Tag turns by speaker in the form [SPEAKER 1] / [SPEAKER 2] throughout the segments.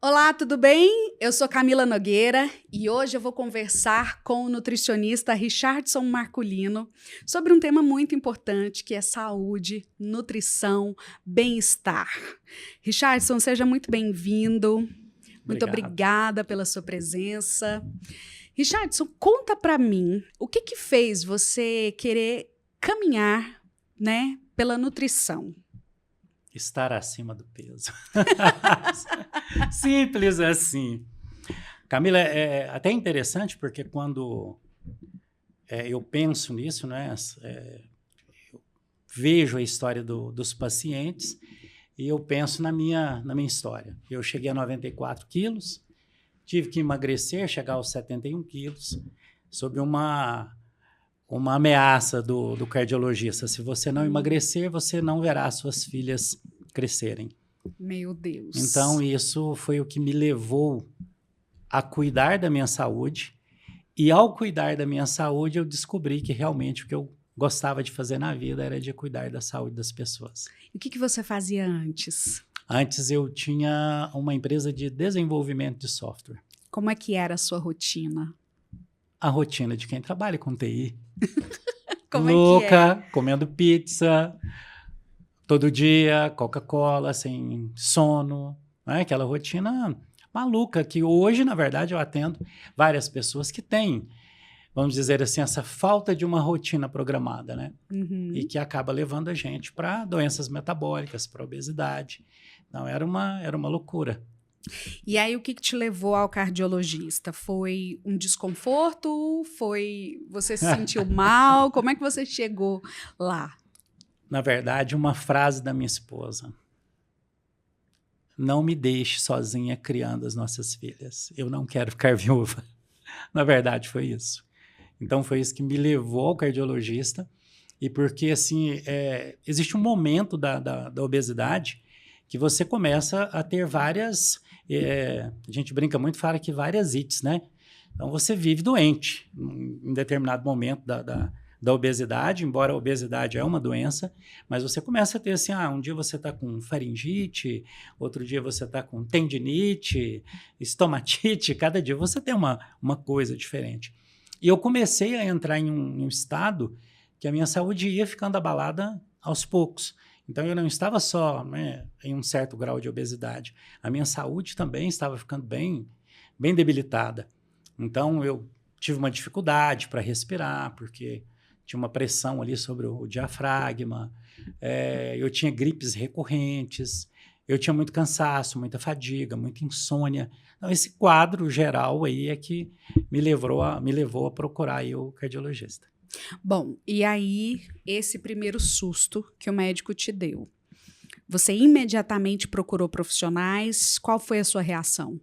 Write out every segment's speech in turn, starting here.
[SPEAKER 1] Olá, tudo bem? Eu sou Camila Nogueira e hoje eu vou conversar com o nutricionista Richardson Marculino sobre um tema muito importante que é saúde, nutrição, bem-estar. Richardson, seja muito bem-vindo. Muito
[SPEAKER 2] Obrigado.
[SPEAKER 1] obrigada pela sua presença. Richardson, conta para mim o que fez você querer caminhar, né, pela nutrição.
[SPEAKER 2] Estar acima do peso. Simples assim. Camila, é até interessante porque quando eu penso nisso, né, eu vejo a história dos pacientes e eu penso na minha história. Eu cheguei a 94 quilos, tive que emagrecer, chegar aos 71 quilos, sob uma ameaça do cardiologista. Se você não emagrecer, você não verá suas filhas crescerem.
[SPEAKER 1] Meu Deus.
[SPEAKER 2] Então, isso foi o que me levou a cuidar da minha saúde. E ao cuidar da minha saúde, eu descobri que realmente o que eu gostava de fazer na vida era de cuidar da saúde das pessoas.
[SPEAKER 1] E o que você fazia antes?
[SPEAKER 2] Antes eu tinha uma empresa de desenvolvimento de software.
[SPEAKER 1] Como é que era a sua rotina?
[SPEAKER 2] A rotina de quem trabalha com TI.
[SPEAKER 1] Como
[SPEAKER 2] Louca,
[SPEAKER 1] é que é?
[SPEAKER 2] comendo pizza, todo dia, Coca-Cola, sem sono, né? Aquela rotina maluca que hoje, na verdade, eu atendo várias pessoas que têm, vamos dizer assim, essa falta de uma rotina programada, né?
[SPEAKER 1] Uhum.
[SPEAKER 2] E que acaba levando a gente para doenças metabólicas, para obesidade. Então, era uma loucura.
[SPEAKER 1] E aí, o que te levou ao cardiologista? Foi um desconforto? Você se sentiu mal? Como é que você chegou lá?
[SPEAKER 2] Na verdade, uma frase da minha esposa: não me deixe sozinha criando as nossas filhas. Eu não quero ficar viúva. Na verdade, foi isso. Então, foi isso que me levou ao cardiologista. E porque, assim, existe um momento da obesidade que você começa a ter várias... a gente brinca muito, fala que várias ites, né? Então, você vive doente em determinado momento da obesidade, embora a obesidade é uma doença, mas você começa a ter assim, um dia você está com faringite, outro dia você está com tendinite, estomatite, cada dia você tem uma coisa diferente. E eu comecei a entrar em um estado que a minha saúde ia ficando abalada aos poucos. Então, eu não estava só, né, em um certo grau de obesidade. A minha saúde também estava ficando bem debilitada. Então, eu tive uma dificuldade para respirar, porque tinha uma pressão ali sobre o diafragma, eu tinha gripes recorrentes, eu tinha muito cansaço, muita fadiga, muita insônia. Então, esse quadro geral aí é que me levou a procurar aí o cardiologista.
[SPEAKER 1] Bom, e aí, esse primeiro susto que o médico te deu, você imediatamente procurou profissionais? Qual foi a sua reação?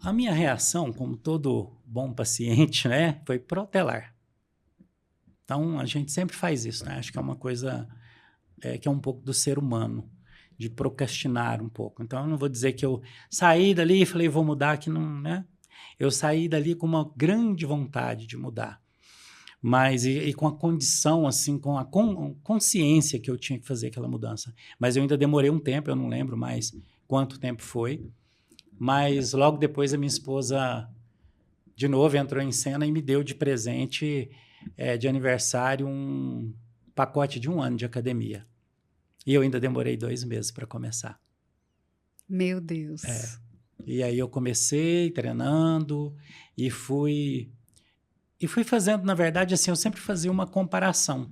[SPEAKER 2] A minha reação, como todo bom paciente, né, foi protelar. Então, a gente sempre faz isso, né? Acho que é uma coisa que é um pouco do ser humano, de procrastinar um pouco. Então, eu não vou dizer que eu saí dali e falei, vou mudar, que não, né? Eu saí dali com uma grande vontade de mudar. Mas, e com a condição, assim, com a consciência que eu tinha que fazer aquela mudança. Mas eu ainda demorei um tempo, eu não lembro mais quanto tempo foi. Mas logo depois a minha esposa, de novo, entrou em cena e me deu de presente, de aniversário, um pacote de 1 ano de academia. E eu ainda demorei 2 meses para começar.
[SPEAKER 1] Meu Deus.
[SPEAKER 2] E aí eu comecei treinando e fui fazendo, na verdade, assim, eu sempre fazia uma comparação.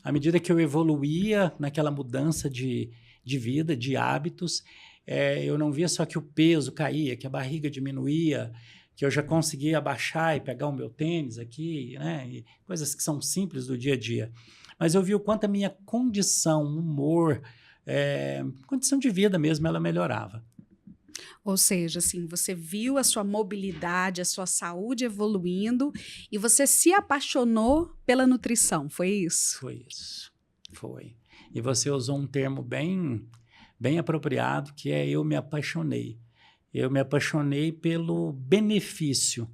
[SPEAKER 2] À medida que eu evoluía naquela mudança de vida, de hábitos, eu não via só que o peso caía, que a barriga diminuía, que eu já conseguia abaixar e pegar o meu tênis aqui, né? E coisas que são simples do dia a dia. Mas eu vi o quanto a minha condição, humor, condição de vida mesmo, ela melhorava.
[SPEAKER 1] Ou seja, assim, você viu a sua mobilidade, a sua saúde evoluindo e você se apaixonou pela nutrição, foi isso?
[SPEAKER 2] Foi isso, foi. E você usou um termo bem apropriado, que é eu me apaixonei. Eu me apaixonei pelo benefício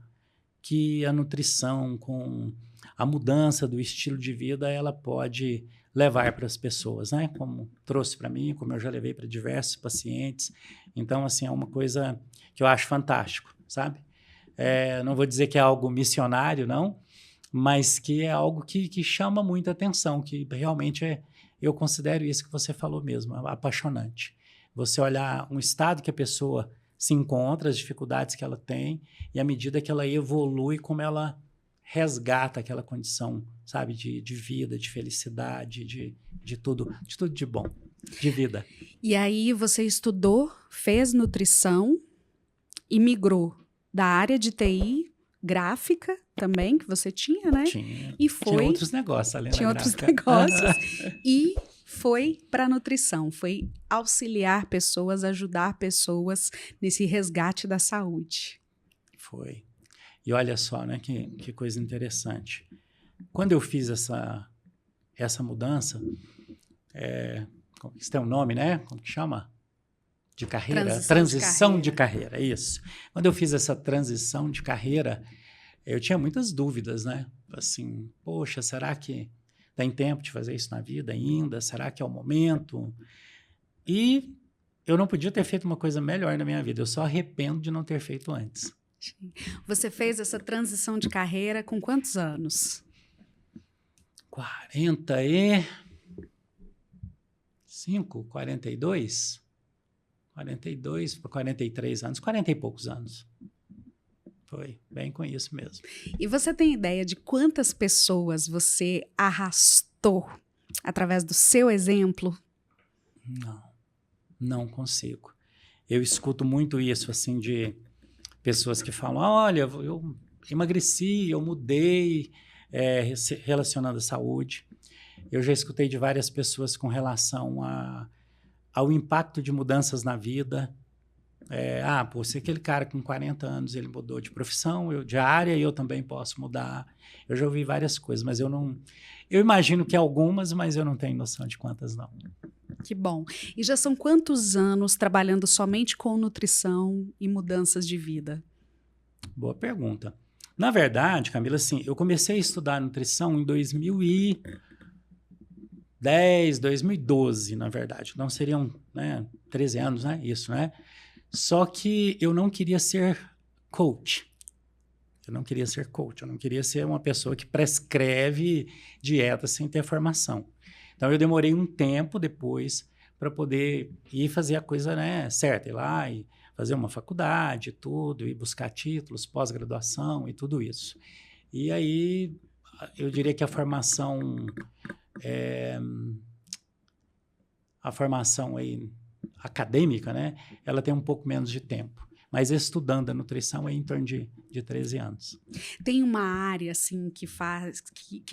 [SPEAKER 2] que a nutrição, com a mudança do estilo de vida, ela pode levar para as pessoas, né? Como trouxe para mim, como eu já levei para diversos pacientes. Então, assim, é uma coisa que eu acho fantástico, sabe? Não vou dizer que é algo missionário, não, mas que é algo que chama muita atenção, que realmente eu considero isso que você falou mesmo, apaixonante. Você olhar um estado que a pessoa se encontra, as dificuldades que ela tem, e à medida que ela evolui, como ela resgata aquela condição, sabe, de vida, de felicidade, de tudo de bom, de vida.
[SPEAKER 1] E aí você estudou, fez nutrição e migrou da área de TI, gráfica também, que você tinha, né?
[SPEAKER 2] Tinha outros negócios além
[SPEAKER 1] tinha
[SPEAKER 2] da
[SPEAKER 1] outros
[SPEAKER 2] gráfica.
[SPEAKER 1] negócios. E foi para a nutrição, foi auxiliar pessoas, ajudar pessoas nesse resgate da saúde.
[SPEAKER 2] Foi. E olha só, né, que coisa interessante. Quando eu fiz essa mudança, isso tem um nome, né? Como que chama? De carreira? Transição de carreira, isso. Quando eu fiz essa transição de carreira, eu tinha muitas dúvidas, né? Assim, poxa, será que tem tempo de fazer isso na vida ainda? Será que é o momento? E eu não podia ter feito uma coisa melhor na minha vida. Eu só arrependo de não ter feito antes.
[SPEAKER 1] Você fez essa transição de carreira com quantos anos?
[SPEAKER 2] 45, 42? 42 para 43 anos, 40 e poucos anos. Foi bem com isso mesmo.
[SPEAKER 1] E você tem ideia de quantas pessoas você arrastou através do seu exemplo?
[SPEAKER 2] Não consigo. Eu escuto muito isso, assim, de pessoas que falam, olha, eu emagreci, eu mudei, relacionando à saúde. Eu já escutei de várias pessoas com relação ao impacto de mudanças na vida. Se aquele cara com 40 anos, ele mudou de profissão, de área, e eu também posso mudar. Eu já ouvi várias coisas, mas eu não... Eu imagino que algumas, mas eu não tenho noção de quantas não.
[SPEAKER 1] Que bom. E já são quantos anos trabalhando somente com nutrição e mudanças de vida?
[SPEAKER 2] Boa pergunta. Na verdade, Camila, assim, eu comecei a estudar nutrição em 2010, 2012, na verdade. Não seriam, 13 anos, né? Isso, né? Só que eu não queria ser coach. Eu não queria ser uma pessoa que prescreve dieta sem ter formação. Então, eu demorei um tempo depois para poder ir fazer a coisa, né, certa, ir lá e fazer uma faculdade, tudo, e buscar títulos, pós-graduação e tudo isso. E aí, eu diria que a formação aí, acadêmica, né, ela tem um pouco menos de tempo. Mas estudando a nutrição é em torno de 13 anos.
[SPEAKER 1] Tem uma área, assim, que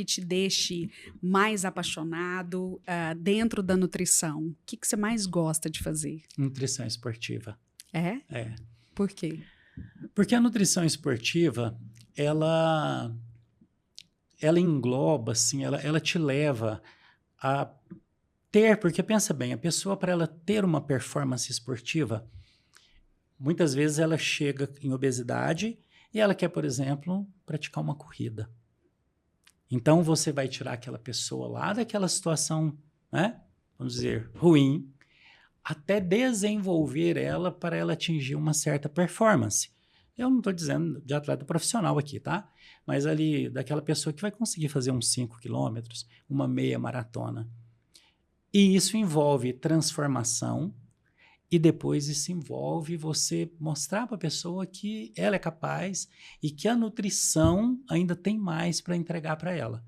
[SPEAKER 1] te deixe mais apaixonado dentro da nutrição? O que você mais gosta de fazer?
[SPEAKER 2] Nutrição esportiva.
[SPEAKER 1] É?
[SPEAKER 2] É.
[SPEAKER 1] Por quê?
[SPEAKER 2] Porque a nutrição esportiva, ela engloba, assim, ela te leva a ter, porque pensa bem, a pessoa, para ela ter uma performance esportiva, muitas vezes ela chega em obesidade e ela quer, por exemplo, praticar uma corrida. Então, você vai tirar aquela pessoa lá daquela situação, né, vamos dizer, ruim, até desenvolver ela para ela atingir uma certa performance. Eu não estou dizendo de atleta profissional aqui, tá? Mas ali, daquela pessoa que vai conseguir fazer uns 5 quilômetros, uma meia maratona. E isso envolve transformação, e depois isso envolve você mostrar para a pessoa que ela é capaz e que a nutrição ainda tem mais para entregar para ela,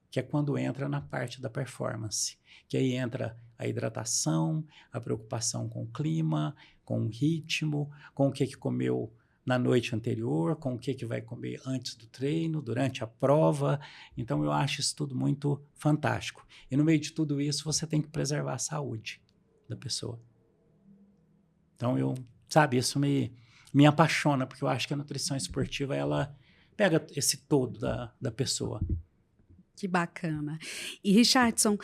[SPEAKER 2] que é quando entra na parte da performance, que aí entra a hidratação, a preocupação com o clima, com o ritmo, com o que comeu na noite anterior, com o que vai comer antes do treino, durante a prova. Então, eu acho isso tudo muito fantástico. E no meio de tudo isso, você tem que preservar a saúde da pessoa. Então, isso me apaixona, porque eu acho que a nutrição esportiva, ela pega esse todo da pessoa.
[SPEAKER 1] Que bacana. E, Richardson,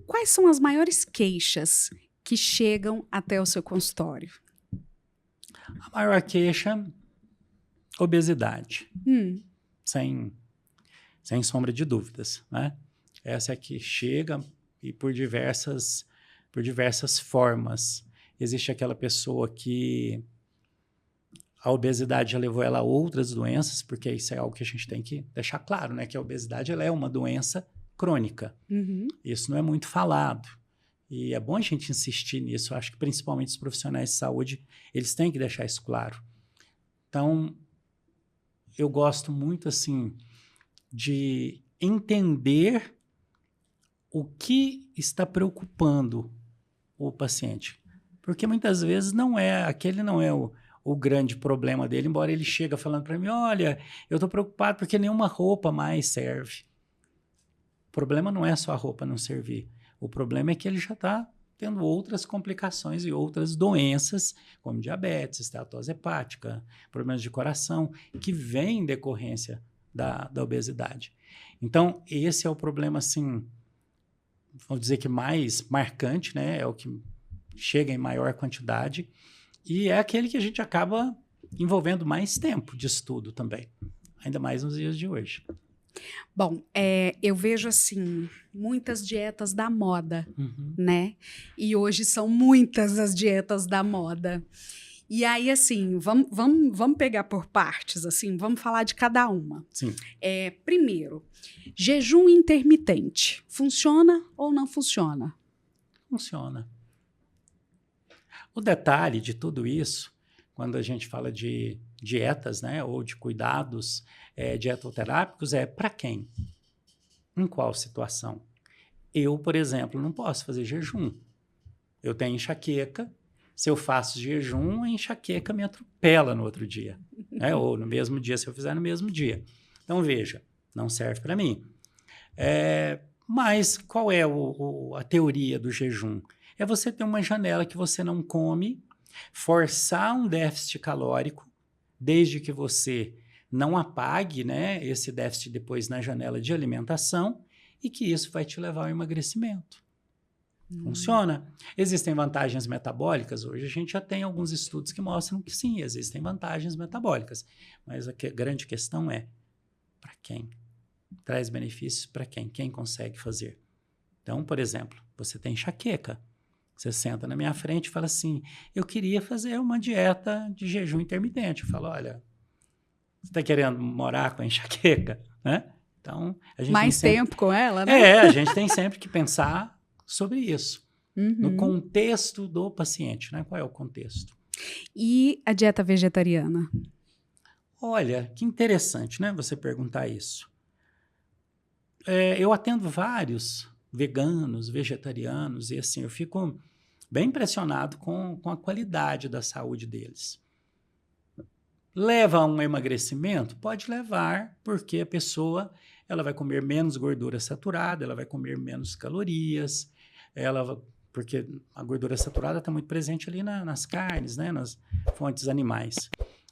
[SPEAKER 1] quais são as maiores queixas que chegam até o seu consultório?
[SPEAKER 2] A maior queixa, obesidade. Sem sombra de dúvidas, né? Essa é que chega e por diversas formas. Existe aquela pessoa que a obesidade já levou ela a outras doenças, porque isso é algo que a gente tem que deixar claro, né? Que a obesidade ela é uma doença crônica.
[SPEAKER 1] Uhum.
[SPEAKER 2] Isso não é muito falado. E é bom a gente insistir nisso. Eu acho que principalmente os profissionais de saúde, eles têm que deixar isso claro. Então, eu gosto muito, assim, de entender o que está preocupando o paciente. Porque muitas vezes aquele não é o grande problema dele, embora ele chega falando para mim, olha, eu estou preocupado porque nenhuma roupa mais serve. O problema não é só a roupa não servir. O problema é que ele já está tendo outras complicações e outras doenças, como diabetes, esteatose hepática, problemas de coração, que vêm em decorrência da obesidade. Então, esse é o problema, assim, vamos dizer que mais marcante, né? É o que chega em maior quantidade e é aquele que a gente acaba envolvendo mais tempo de estudo também, ainda mais nos dias de hoje.
[SPEAKER 1] Bom, eu vejo assim, muitas dietas da moda,
[SPEAKER 2] Uhum.
[SPEAKER 1] né? E hoje são muitas as dietas da moda. E aí, assim, vamos pegar por partes, assim, vamos falar de cada uma.
[SPEAKER 2] Sim.
[SPEAKER 1] Primeiro, jejum intermitente. Funciona ou não funciona?
[SPEAKER 2] Funciona. O detalhe de tudo isso, quando a gente fala de dietas, né, ou de cuidados dietoterápicos, é para quem? Em qual situação? Eu, por exemplo, não posso fazer jejum. Eu tenho enxaqueca. Se eu faço jejum, a enxaqueca me atropela no outro dia. Né? Ou no mesmo dia, se eu fizer no mesmo dia. Então, veja, não serve para mim. Mas qual é a teoria do jejum? É você ter uma janela que você não come, forçar um déficit calórico, desde que você não apague, né, esse déficit depois na janela de alimentação, e que isso vai te levar ao emagrecimento. Funciona. Existem vantagens metabólicas? Hoje a gente já tem alguns estudos que mostram que sim, existem vantagens metabólicas. Mas a grande questão é, para quem? Traz benefícios para quem? Quem consegue fazer? Então, por exemplo, você tem enxaqueca. Você senta na minha frente e fala assim, eu queria fazer uma dieta de jejum intermitente. Eu falo, olha, você está querendo morar com a enxaqueca? Né? Então, a gente
[SPEAKER 1] mais
[SPEAKER 2] tem
[SPEAKER 1] tempo com ela, né?
[SPEAKER 2] a gente tem sempre que pensar sobre isso.
[SPEAKER 1] Uhum.
[SPEAKER 2] No contexto do paciente, né? Qual é o contexto?
[SPEAKER 1] E a dieta vegetariana?
[SPEAKER 2] Olha, que interessante, né? Você perguntar isso. Eu atendo vários veganos, vegetarianos, e assim, eu fico bem impressionado com a qualidade da saúde deles. Leva a um emagrecimento? Pode levar, porque a pessoa ela vai comer menos gordura saturada, ela vai comer menos calorias, porque a gordura saturada está muito presente ali nas carnes, né, nas fontes animais.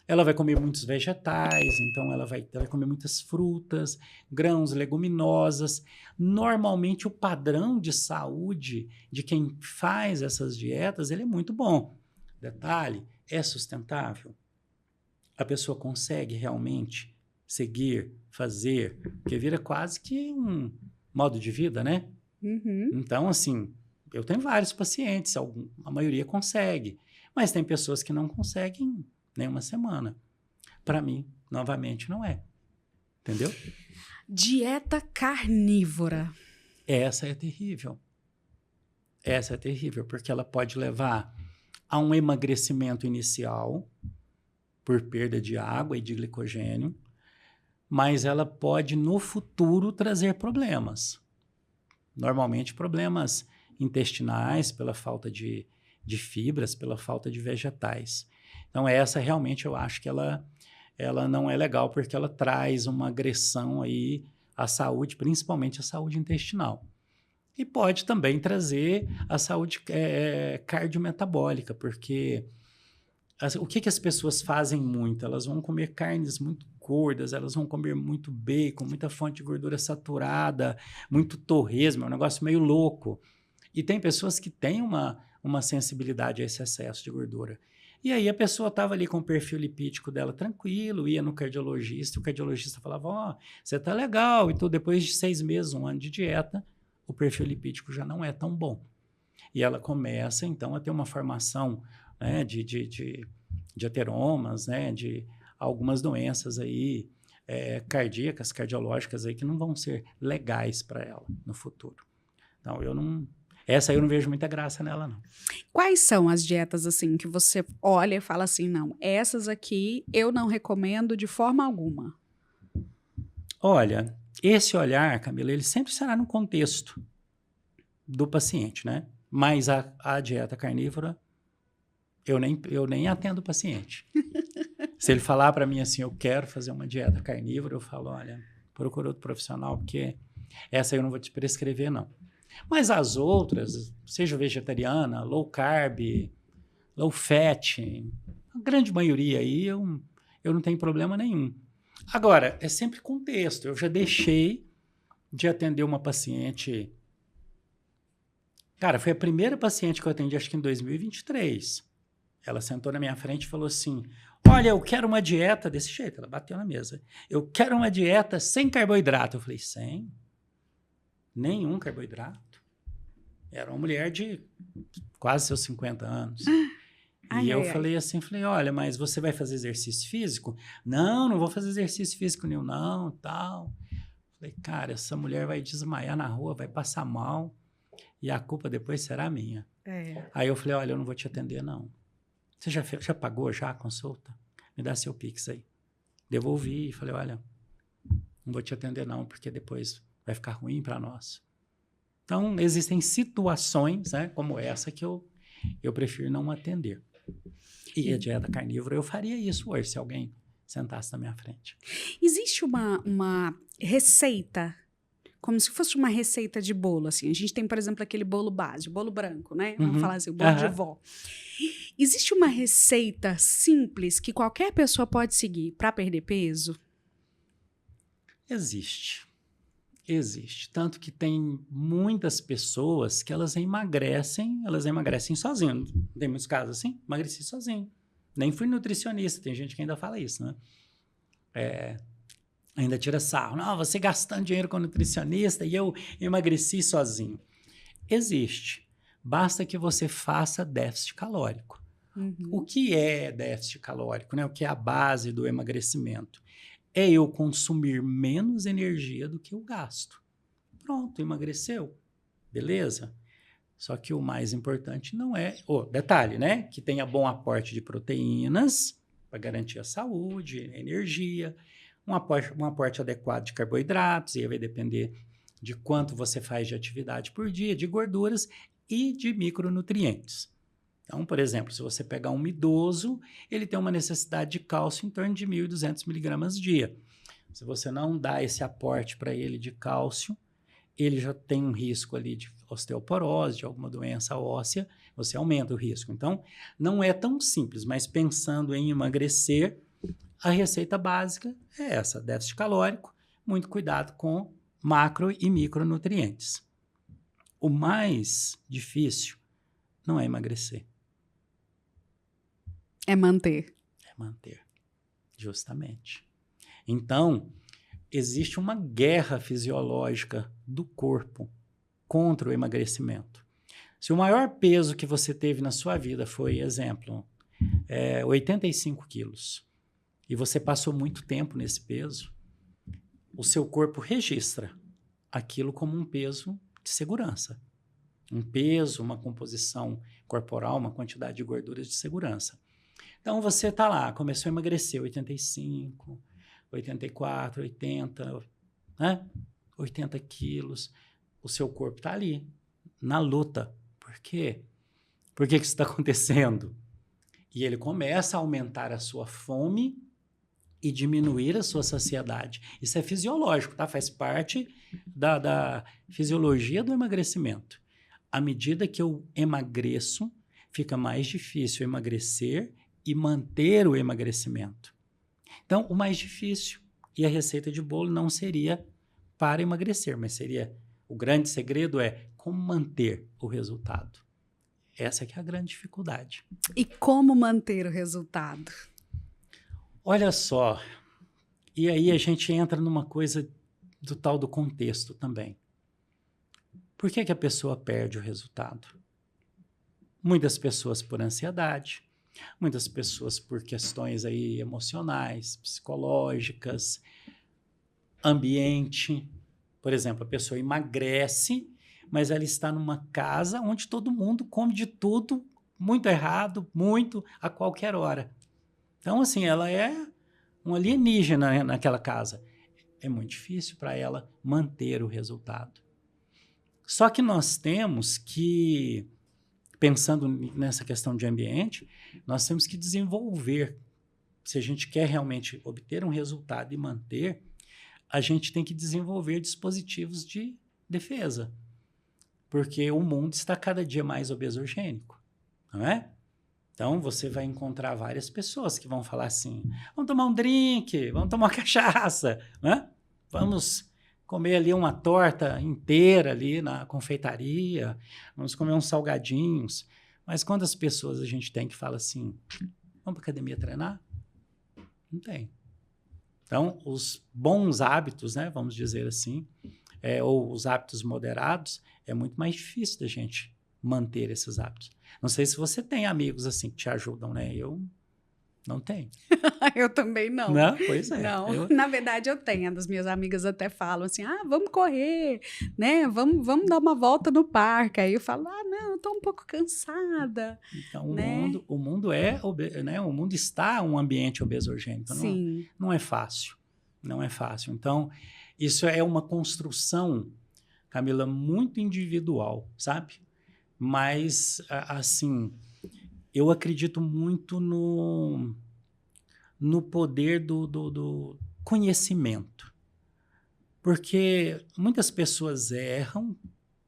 [SPEAKER 2] Ela vai comer muitos vegetais, então ela vai comer muitas frutas, grãos, leguminosas. Normalmente o padrão de saúde de quem faz essas dietas ele é muito bom. Detalhe, é sustentável? A pessoa consegue realmente seguir, fazer, porque vira quase que um modo de vida, né?
[SPEAKER 1] Uhum.
[SPEAKER 2] Então, assim, eu tenho vários pacientes, a maioria consegue, mas tem pessoas que não conseguem nem uma semana. Para mim, novamente, não é. Entendeu?
[SPEAKER 1] Dieta carnívora.
[SPEAKER 2] Essa é terrível. Essa é terrível, porque ela pode levar a um emagrecimento inicial, por perda de água e de glicogênio, mas ela pode, no futuro, trazer problemas. Normalmente, problemas intestinais, pela falta de fibras, pela falta de vegetais. Então, essa realmente eu acho que ela não é legal, porque ela traz uma agressão aí à saúde, principalmente à saúde intestinal. E pode também trazer a saúde cardiometabólica, porque o que as pessoas fazem muito? Elas vão comer carnes muito gordas, elas vão comer muito bacon, muita fonte de gordura saturada, muito torresmo, é um negócio meio louco. E tem pessoas que têm uma sensibilidade a esse excesso de gordura. E aí a pessoa estava ali com o perfil lipídico dela tranquilo, ia no cardiologista, o cardiologista falava, ó, você tá legal, e tudo. Depois de 6 meses, 1 ano de dieta, o perfil lipídico já não é tão bom. E ela começa, então, a ter uma formação, né, de ateromas, né, de algumas doenças aí, cardíacas, cardiológicas aí, que não vão ser legais para ela no futuro. Então, essa aí eu não vejo muita graça nela, não.
[SPEAKER 1] Quais são as dietas, assim, que você olha e fala assim, não, essas aqui eu não recomendo de forma alguma?
[SPEAKER 2] Olha, esse olhar, Camila, ele sempre será no contexto do paciente, né? Mas a dieta carnívora, eu nem atendo o paciente. Se ele falar para mim assim, eu quero fazer uma dieta carnívora, eu falo, olha, procura outro profissional, porque essa eu não vou te prescrever, não. Mas as outras, seja vegetariana, low carb, low fat, a grande maioria aí eu não tenho problema nenhum. Agora, é sempre contexto. Eu já deixei de atender uma paciente. Cara, foi a primeira paciente que eu atendi, acho que em 2023. Ela sentou na minha frente e falou assim, olha, eu quero uma dieta desse jeito. Ela bateu na mesa. Eu quero uma dieta sem carboidrato. Eu falei, sem? Nenhum carboidrato. Era uma mulher de quase seus 50 anos. E eu falei assim, olha, mas você vai fazer exercício físico? Não vou fazer exercício físico nenhum, não, tal. Falei, cara, essa mulher vai desmaiar na rua, vai passar mal, e a culpa depois será minha. Aí eu falei, olha, eu não vou te atender, não. Você já pagou já a consulta? Me dá seu Pix aí. Devolvi e falei, olha, não vou te atender, não, porque depois vai ficar ruim para nós. Então, existem situações, né, como essa que eu prefiro não atender. E a dieta carnívora, eu faria isso hoje, se alguém sentasse na minha frente.
[SPEAKER 1] Existe uma receita, como se fosse uma receita de bolo, assim. A gente tem, por exemplo, aquele bolo base, o bolo branco, né? Vamos falar assim, o bolo de vó. Existe uma receita simples que qualquer pessoa pode seguir para perder peso?
[SPEAKER 2] Existe. Tanto que tem muitas pessoas que elas emagrecem sozinhas. Tem muitos casos assim, emagreci sozinho. Nem fui nutricionista, tem gente que ainda fala isso, né? Ainda tira sarro. Não, você gastando dinheiro com nutricionista e eu emagreci sozinho. Existe. Basta que você faça déficit calórico. O que é déficit calórico, né? O que é a base do emagrecimento? É eu consumir menos energia do que eu gasto. Pronto, emagreceu. Beleza? Só que o mais importante não é... detalhe, né? Que tenha bom aporte de proteínas para garantir a saúde, energia, um aporte adequado de carboidratos, e aí vai depender de quanto você faz de atividade por dia, de gorduras e de micronutrientes. Então, por exemplo, se você pegar um idoso, ele tem uma necessidade de cálcio em torno de 1.200 miligramas dia. Se você não dá esse aporte para ele de cálcio, ele já tem um risco ali de osteoporose, de alguma doença óssea, você aumenta o risco. Então, não é tão simples, mas pensando em emagrecer, a receita básica é essa, déficit calórico, muito cuidado com macro e micronutrientes. O mais difícil não é emagrecer.
[SPEAKER 1] É manter.
[SPEAKER 2] É manter, justamente. Então, existe uma guerra fisiológica do corpo contra o emagrecimento. Se o maior peso que você teve na sua vida foi, exemplo, 85 quilos, e você passou muito tempo nesse peso, o seu corpo registra aquilo como um peso de segurança. Um peso, uma composição corporal, uma quantidade de gorduras de segurança. Então, você está lá, começou a emagrecer 85, 84, 80, né? 80 quilos. O seu corpo está ali, na luta. Por quê? Por que isso está acontecendo? E ele começa a aumentar a sua fome e diminuir a sua saciedade. Isso é fisiológico, tá? Faz parte da fisiologia do emagrecimento. À medida que eu emagreço, fica mais difícil emagrecer e manter o emagrecimento. Então, o mais difícil, e a receita de bolo não seria para emagrecer, mas seria, o grande segredo é como manter o resultado. Essa é que é a grande dificuldade.
[SPEAKER 1] E como manter o resultado?
[SPEAKER 2] Olha só, e aí a gente entra numa coisa do tal do contexto também. Por que a pessoa perde o resultado? Muitas pessoas por ansiedade, muitas pessoas por questões aí emocionais, psicológicas, ambiente. Por exemplo, a pessoa emagrece, mas ela está numa casa onde todo mundo come de tudo, muito errado, muito, a qualquer hora. Então, assim, ela é um alienígena naquela casa. É muito difícil para ela manter o resultado. Só que nós temos que, pensando nessa questão de ambiente, nós temos que desenvolver. Se a gente quer realmente obter um resultado e manter, a gente tem que desenvolver dispositivos de defesa. Porque o mundo está cada dia mais obesorgênico, não é? Então, você vai encontrar várias pessoas que vão falar assim, vamos tomar um drink, vamos tomar uma cachaça, né? Vamos comer ali uma torta inteira ali na confeitaria, vamos comer uns salgadinhos. Mas quantas pessoas a gente tem que fala assim, vamos para a academia treinar? Não tem. Então, os bons hábitos, né, vamos dizer assim, ou os hábitos moderados, é muito mais difícil da gente manter esses hábitos. Não sei se você tem amigos assim que te ajudam, né? Eu não tenho.
[SPEAKER 1] Eu também não.
[SPEAKER 2] Não? Pois é.
[SPEAKER 1] Não, na verdade eu tenho. As minhas amigas até falam assim, vamos correr, né? Vamos dar uma volta no parque. Aí eu falo, não, eu tô um pouco cansada.
[SPEAKER 2] Então,
[SPEAKER 1] né?
[SPEAKER 2] o mundo é, né? O mundo está um ambiente obesorgênico.
[SPEAKER 1] Sim.
[SPEAKER 2] Não é fácil. Não é fácil. Então, isso é uma construção, Camila, muito individual, sabe? Mas, assim, eu acredito muito no poder do conhecimento. Porque muitas pessoas erram,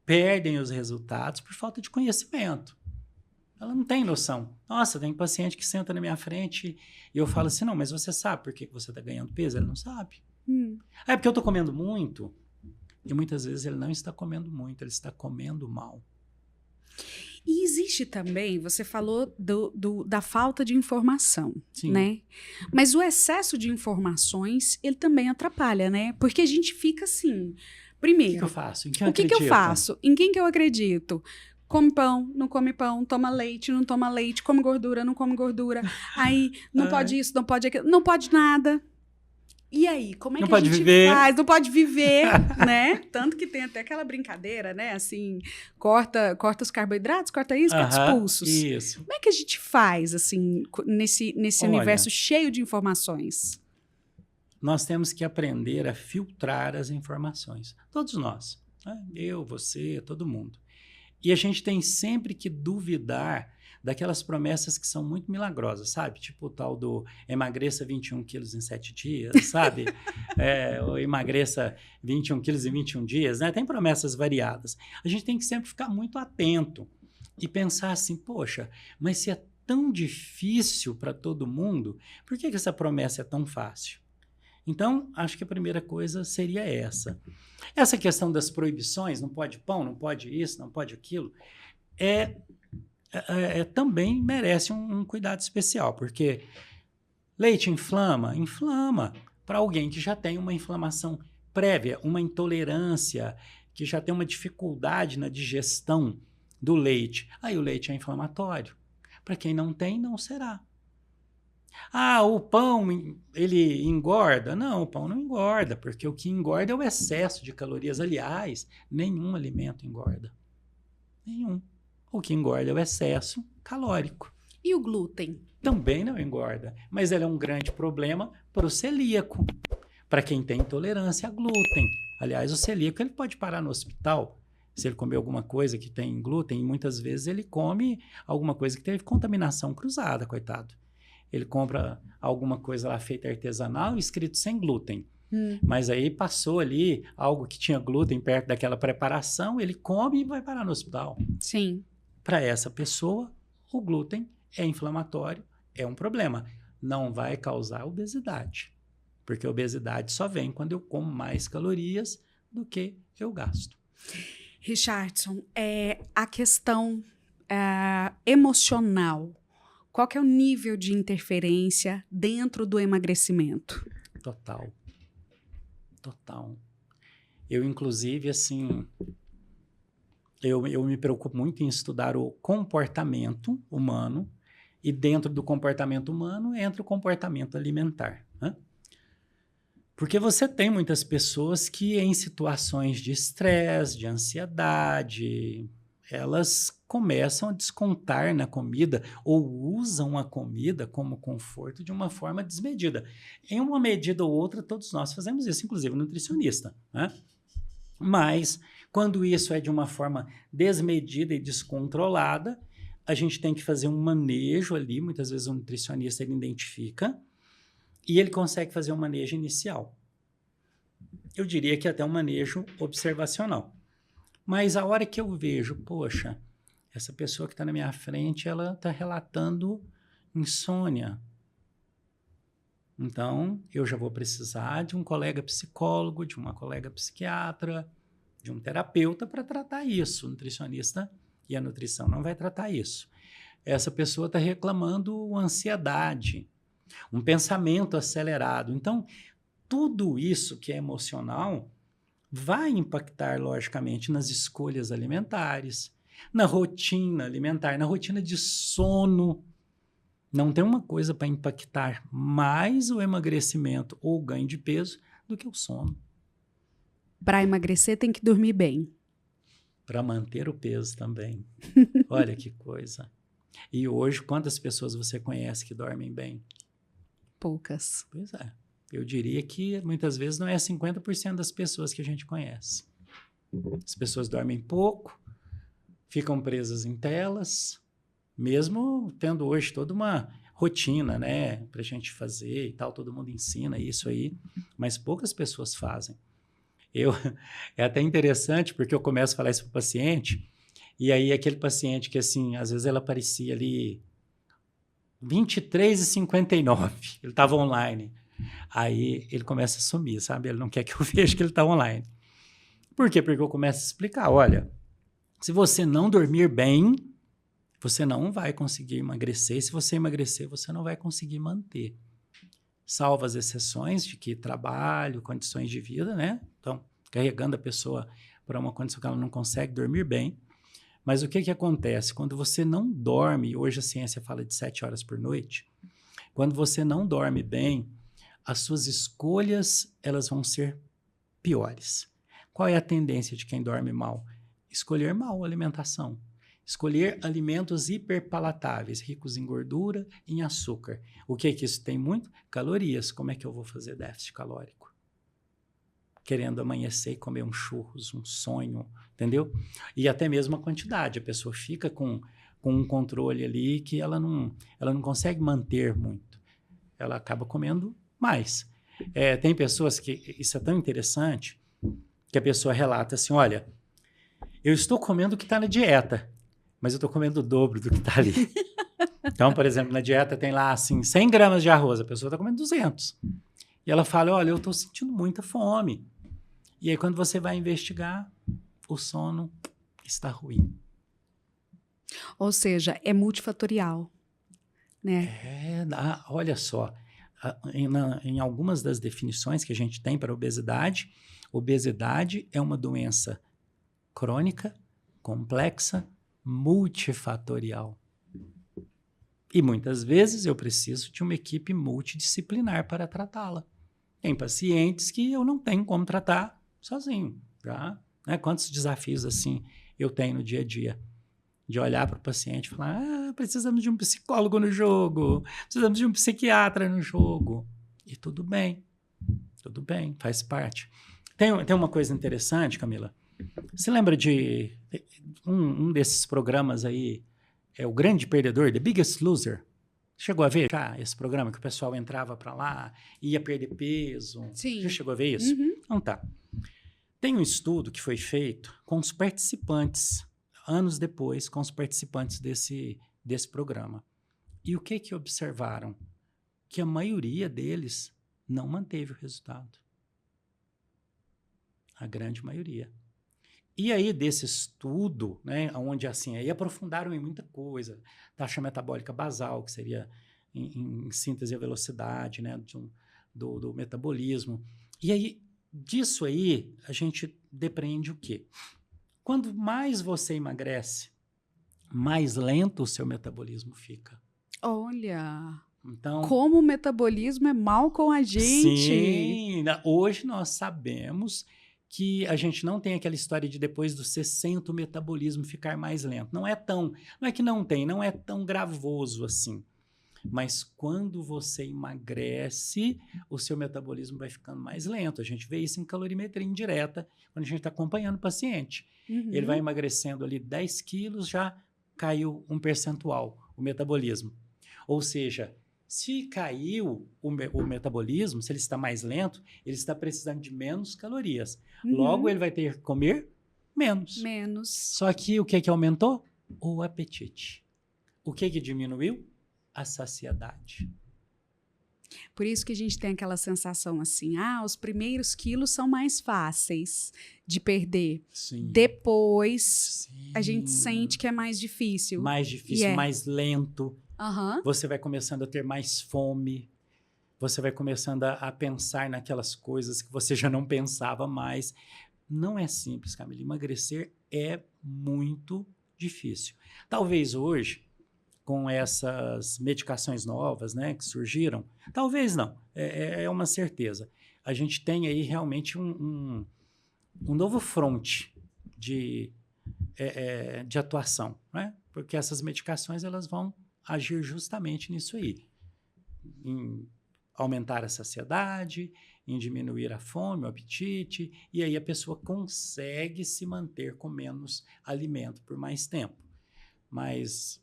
[SPEAKER 2] perdem os resultados por falta de conhecimento. Ela não tem noção. Nossa, tem paciente que senta na minha frente e eu falo assim, não, mas você sabe por que você está ganhando peso? Ele não sabe. É porque eu estou comendo muito. E muitas vezes ele não está comendo muito, ele está comendo mal.
[SPEAKER 1] E existe também, você falou da falta de informação,
[SPEAKER 2] Sim.
[SPEAKER 1] né? Mas o excesso de informações, ele também atrapalha, né? Porque a gente fica assim, primeiro...
[SPEAKER 2] O que eu faço? Em quem eu
[SPEAKER 1] acredito? O que eu faço? Em quem que eu acredito? Come pão, não come pão, toma leite, não toma leite, come gordura, não come gordura. Aí, não pode isso, não pode aquilo, não pode nada. E aí, como é que a gente faz? Não pode viver, né? Tanto que tem até aquela brincadeira, né? Assim, corta os carboidratos, corta isso, corta os pulsos.
[SPEAKER 2] Isso.
[SPEAKER 1] Como é que a gente faz, assim, nesse universo cheio de informações?
[SPEAKER 2] Nós temos que aprender a filtrar as informações. Todos nós. Né? Eu, você, todo mundo. E a gente tem sempre que duvidar daquelas promessas que são muito milagrosas, sabe? Tipo o tal do emagreça 21 quilos em 7 dias, sabe? Ou emagreça 21 quilos em 21 dias, né? Tem promessas variadas. A gente tem que sempre ficar muito atento e pensar assim, poxa, mas se é tão difícil para todo mundo, por que essa promessa é tão fácil? Então, acho que a primeira coisa seria essa. Essa questão das proibições, não pode pão, não pode isso, não pode aquilo, também merece um cuidado especial, porque leite inflama? Inflama. Para alguém que já tem uma inflamação prévia, uma intolerância, que já tem uma dificuldade na digestão do leite, aí o leite é inflamatório. Para quem não tem, não será. O pão, ele engorda? Não, o pão não engorda, porque o que engorda é o excesso de calorias. Aliás, nenhum alimento engorda. Nenhum. O que engorda é o excesso calórico.
[SPEAKER 1] E o glúten?
[SPEAKER 2] Também não engorda, mas ele é um grande problema para o celíaco, para quem tem intolerância a glúten. Aliás, o celíaco ele pode parar no hospital se ele comer alguma coisa que tem glúten, e muitas vezes ele come alguma coisa que teve contaminação cruzada, coitado. Ele compra alguma coisa lá feita artesanal escrito sem glúten. Mas aí passou ali algo que tinha glúten perto daquela preparação, ele come e vai parar no hospital.
[SPEAKER 1] Sim.
[SPEAKER 2] Para essa pessoa, o glúten é inflamatório, é um problema. Não vai causar obesidade, porque a obesidade só vem quando eu como mais calorias do que eu gasto.
[SPEAKER 1] Richardson, a questão emocional, qual que é o nível de interferência dentro do emagrecimento?
[SPEAKER 2] Total. Total. Eu, inclusive, assim, eu me preocupo muito em estudar o comportamento humano, e dentro do comportamento humano entra o comportamento alimentar, né? Porque você tem muitas pessoas que em situações de estresse, de ansiedade, elas começam a descontar na comida ou usam a comida como conforto de uma forma desmedida. Em uma medida ou outra, todos nós fazemos isso, inclusive o nutricionista, né? Mas, quando isso é de uma forma desmedida e descontrolada, a gente tem que fazer um manejo ali, muitas vezes o nutricionista ele identifica, e ele consegue fazer um manejo inicial. Eu diria que até um manejo observacional. Mas a hora que eu vejo, poxa, essa pessoa que está na minha frente, ela está relatando insônia. Então, eu já vou precisar de um colega psicólogo, de uma colega psiquiatra, de um terapeuta para tratar isso. O nutricionista e a nutrição não vai tratar isso. Essa pessoa está reclamando ansiedade, um pensamento acelerado. Então, tudo isso que é emocional vai impactar, logicamente, nas escolhas alimentares, na rotina alimentar, na rotina de sono. Não tem uma coisa para impactar mais o emagrecimento ou o ganho de peso do que o sono.
[SPEAKER 1] Para emagrecer tem que dormir bem.
[SPEAKER 2] Para manter o peso também. Olha que coisa. E hoje, quantas pessoas você conhece que dormem bem?
[SPEAKER 1] Poucas.
[SPEAKER 2] Pois é. Eu diria que muitas vezes não é 50% das pessoas que a gente conhece. As pessoas dormem pouco, ficam presas em telas, mesmo tendo hoje toda uma rotina, né, para a gente fazer e tal, todo mundo ensina isso aí, mas poucas pessoas fazem. É até interessante porque eu começo a falar isso para o paciente, e aí aquele paciente que, assim, às vezes ela aparecia ali 23h59, ele estava online. Aí ele começa a sumir, sabe? Ele não quer que eu veja que ele está online. Por quê? Porque eu começo a explicar, olha, se você não dormir bem, você não vai conseguir emagrecer, e se você emagrecer, você não vai conseguir manter. Salvo as exceções de que trabalho, condições de vida, né? Então, carregando a pessoa para uma condição que ela não consegue dormir bem. Mas o que que acontece? Quando você não dorme, hoje a ciência fala de 7 horas por noite, quando você não dorme bem, as suas escolhas elas vão ser piores. Qual é a tendência de quem dorme mal? Escolher mal a alimentação. Escolher alimentos hiperpalatáveis, ricos em gordura e em açúcar. O que é que isso tem muito? Calorias. Como é que eu vou fazer déficit calórico? Querendo amanhecer e comer um churros, um sonho, entendeu? E até mesmo a quantidade. A pessoa fica com um controle ali que ela não consegue manter muito. Ela acaba comendo mais. Tem pessoas que... Isso é tão interessante que a pessoa relata assim, olha, eu estou comendo o que está na dieta, mas eu estou comendo o dobro do que está ali. Então, por exemplo, na dieta tem lá, assim, 100 gramas de arroz, a pessoa está comendo 200. E ela fala, olha, eu estou sentindo muita fome. E aí, quando você vai investigar, o sono está ruim.
[SPEAKER 1] Ou seja, é multifatorial, né?
[SPEAKER 2] Olha só, em algumas das definições que a gente tem para obesidade, obesidade é uma doença crônica, complexa, multifatorial. E muitas vezes eu preciso de uma equipe multidisciplinar para tratá-la. Tem pacientes que eu não tenho como tratar sozinho. Tá? Né? Quantos desafios assim eu tenho no dia a dia? De olhar para o paciente e falar, precisamos de um psicólogo no jogo, precisamos de um psiquiatra no jogo. E tudo bem, faz parte. Tem uma coisa interessante, Camila. Você lembra de um desses programas aí, O Grande Perdedor, The Biggest Loser? Chegou a ver já esse programa que o pessoal entrava para lá, ia perder peso?
[SPEAKER 1] Sim.
[SPEAKER 2] Já chegou a ver isso?
[SPEAKER 1] Uhum.
[SPEAKER 2] Então tá. Tem um estudo que foi feito com os participantes, anos depois, com os participantes desse programa. E o que observaram? Que a maioria deles não manteve o resultado. A grande maioria. E aí, desse estudo, né, onde assim, aí aprofundaram em muita coisa, taxa metabólica basal, que seria em síntese a velocidade, né, do metabolismo. E aí, disso aí, a gente depreende o quê? Quando mais você emagrece, mais lento o seu metabolismo fica.
[SPEAKER 1] Olha,
[SPEAKER 2] Então,
[SPEAKER 1] como o metabolismo é mal com a gente.
[SPEAKER 2] sim, hoje nós sabemos que a gente não tem aquela história de depois dos 60 o metabolismo ficar mais lento. Não é que não tem, não é tão gravoso assim. Mas quando você emagrece, o seu metabolismo vai ficando mais lento. A gente vê isso em calorimetria indireta, quando a gente está acompanhando o paciente. Ele vai emagrecendo ali 10 quilos, já caiu um percentual, o metabolismo. Ou seja, se caiu o metabolismo, se ele está mais lento, ele está precisando de menos calorias. Logo, ele vai ter que comer menos. Só que o que aumentou? O apetite. O que diminuiu? A saciedade.
[SPEAKER 1] Por isso que a gente tem aquela sensação assim, os primeiros quilos são mais fáceis de perder.
[SPEAKER 2] Sim.
[SPEAKER 1] Depois,
[SPEAKER 2] Sim.
[SPEAKER 1] a gente sente que é mais difícil.
[SPEAKER 2] Mais difícil, mais lento.
[SPEAKER 1] Uhum.
[SPEAKER 2] Você vai começando a ter mais fome. Você vai começando a pensar naquelas coisas que você já não pensava mais. Não é simples, Camila. Emagrecer é muito difícil. Talvez hoje, com essas medicações novas, né, que surgiram, talvez não, é uma certeza. A gente tem aí realmente um novo fronte de atuação, né? Porque essas medicações elas vão agir justamente nisso aí, em aumentar a saciedade, em diminuir a fome, o apetite, e aí a pessoa consegue se manter com menos alimento por mais tempo. Mas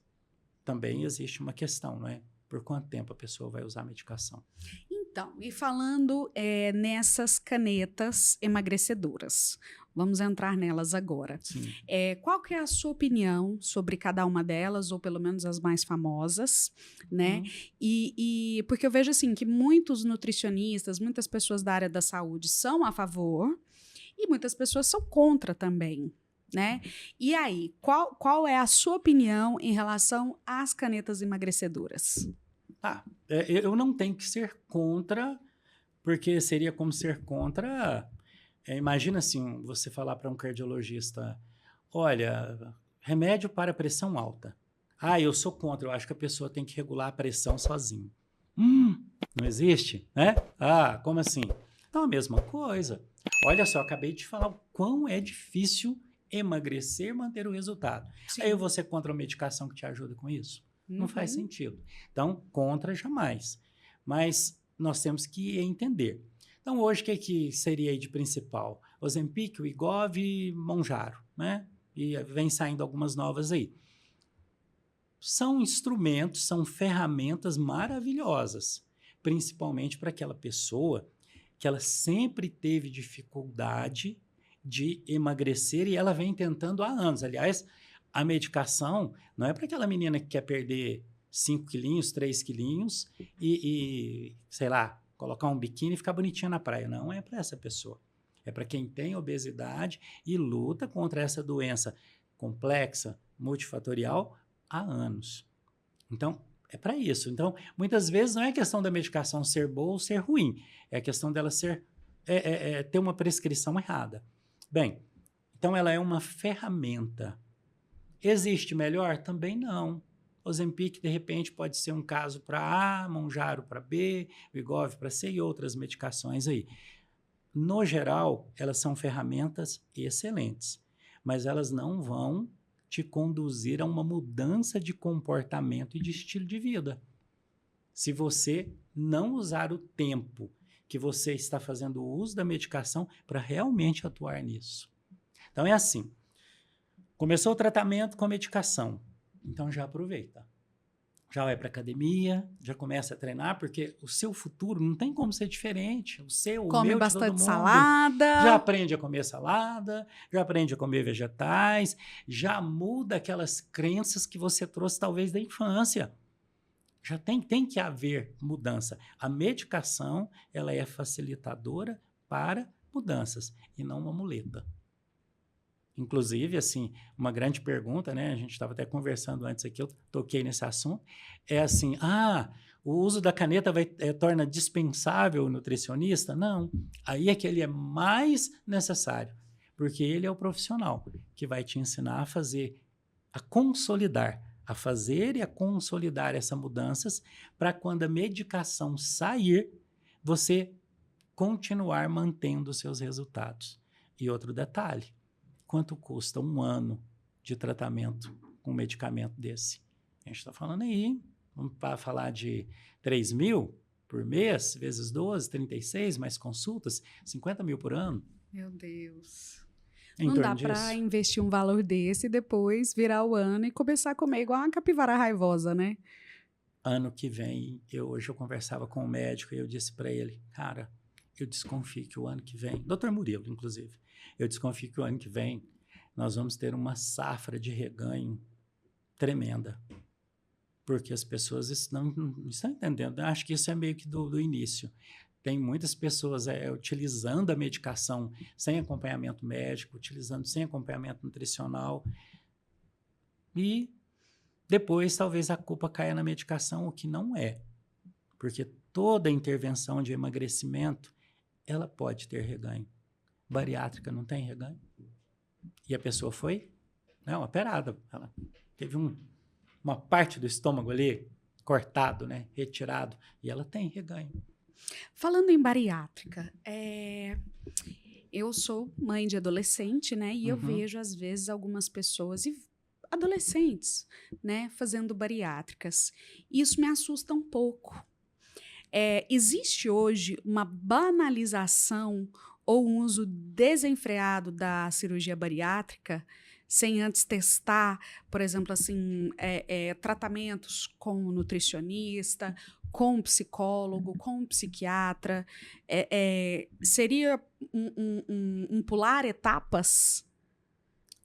[SPEAKER 2] também existe uma questão, não é? Por quanto tempo a pessoa vai usar a medicação?
[SPEAKER 1] Então, e falando nessas canetas emagrecedoras, vamos entrar nelas agora.
[SPEAKER 2] Sim.
[SPEAKER 1] Qual que é a sua opinião sobre cada uma delas, ou pelo menos as mais famosas, né? E porque eu vejo assim que muitos nutricionistas, muitas pessoas da área da saúde são a favor e muitas pessoas são contra também, né? E aí, qual é a sua opinião em relação às canetas emagrecedoras?
[SPEAKER 2] Eu não tenho que ser contra, porque seria como ser contra. Imagina assim, você falar para um cardiologista, olha, remédio para pressão alta. Eu sou contra, eu acho que a pessoa tem que regular a pressão sozinho. Não existe, né? Como assim? Então, a mesma coisa. Olha só, acabei de falar o quão é difícil emagrecer, manter o resultado.
[SPEAKER 1] Sim.
[SPEAKER 2] Aí você contra a medicação que te ajuda com isso? Não faz sentido. Então, contra jamais. Mas nós temos que entender. Então, hoje, o que seria aí de principal? Ozempic, Wegovy e Mounjaro, né? E vem saindo algumas novas aí. São instrumentos, são ferramentas maravilhosas, principalmente para aquela pessoa que ela sempre teve dificuldade de emagrecer e ela vem tentando há anos. Aliás, a medicação não é para aquela menina que quer perder 5 quilinhos, 3 quilinhos e, sei lá, colocar um biquíni e ficar bonitinha na praia. Não é para essa pessoa. É para quem tem obesidade e luta contra essa doença complexa, multifatorial, há anos. Então, é para isso. Então, muitas vezes não é questão da medicação ser boa ou ser ruim. É a questão dela ter uma prescrição errada. Bem, então ela é uma ferramenta. Existe melhor? Também não. Ozempic, de repente, pode ser um caso para A, Mounjaro para B, Wegovy para C e outras medicações aí. No geral, elas são ferramentas excelentes, mas elas não vão te conduzir a uma mudança de comportamento e de estilo de vida. Se você não usar o tempo que você está fazendo uso da medicação para realmente atuar nisso. Então, é assim. Começou o tratamento com a medicação, então já aproveita. Já vai para academia, já começa a treinar, porque o seu futuro não tem como ser diferente. O seu,
[SPEAKER 1] Come
[SPEAKER 2] o meu,
[SPEAKER 1] bastante
[SPEAKER 2] de todo mundo.
[SPEAKER 1] salada.
[SPEAKER 2] Já aprende a comer salada, já aprende a comer vegetais, já muda aquelas crenças que você trouxe talvez da infância. Já tem que haver mudança. A medicação, ela é facilitadora para mudanças e não uma muleta. Inclusive, assim, uma grande pergunta, né? A gente estava até conversando antes aqui, eu toquei nesse assunto, é assim, o uso da caneta torna dispensável o nutricionista? Não, aí é que ele é mais necessário, porque ele é o profissional que vai te ensinar a fazer, a consolidar, a fazer e a consolidar essas mudanças para quando a medicação sair, você continuar mantendo os seus resultados. E outro detalhe, quanto custa 1 ano de tratamento com um medicamento desse? A gente está falando aí, vamos falar de 3 mil por mês, vezes 12, 36, mais consultas, 50 mil por ano.
[SPEAKER 1] Meu Deus.
[SPEAKER 2] Em
[SPEAKER 1] Não
[SPEAKER 2] torno
[SPEAKER 1] dá para
[SPEAKER 2] disso.
[SPEAKER 1] investir um valor desse e depois virar o ano e começar a comer igual uma capivara raivosa, né?
[SPEAKER 2] Ano que vem, hoje eu conversava com o médico e eu disse para ele, cara, eu desconfio que o ano que vem, Dr. Murilo, inclusive, eu desconfio que o ano que vem nós vamos ter uma safra de reganho tremenda. Porque as pessoas não estão entendendo. Eu acho que isso é meio que do início. Tem muitas pessoas utilizando a medicação sem acompanhamento médico, utilizando sem acompanhamento nutricional. E depois talvez a culpa caia na medicação, o que não é. Porque toda intervenção de emagrecimento, ela pode ter reganho. Bariátrica não tem reganho. E a pessoa foi operada. Ela teve uma parte do estômago ali cortado, né, retirado, e ela tem reganho.
[SPEAKER 1] Falando em bariátrica, eu sou mãe de adolescente, né, e eu vejo às vezes algumas pessoas adolescentes, né, fazendo bariátricas. Isso me assusta um pouco. Existe hoje uma banalização ou um uso desenfreado da cirurgia bariátrica, sem antes testar, por exemplo, assim, tratamentos com um nutricionista, com um psicólogo, com um psiquiatra. Seria um pular etapas?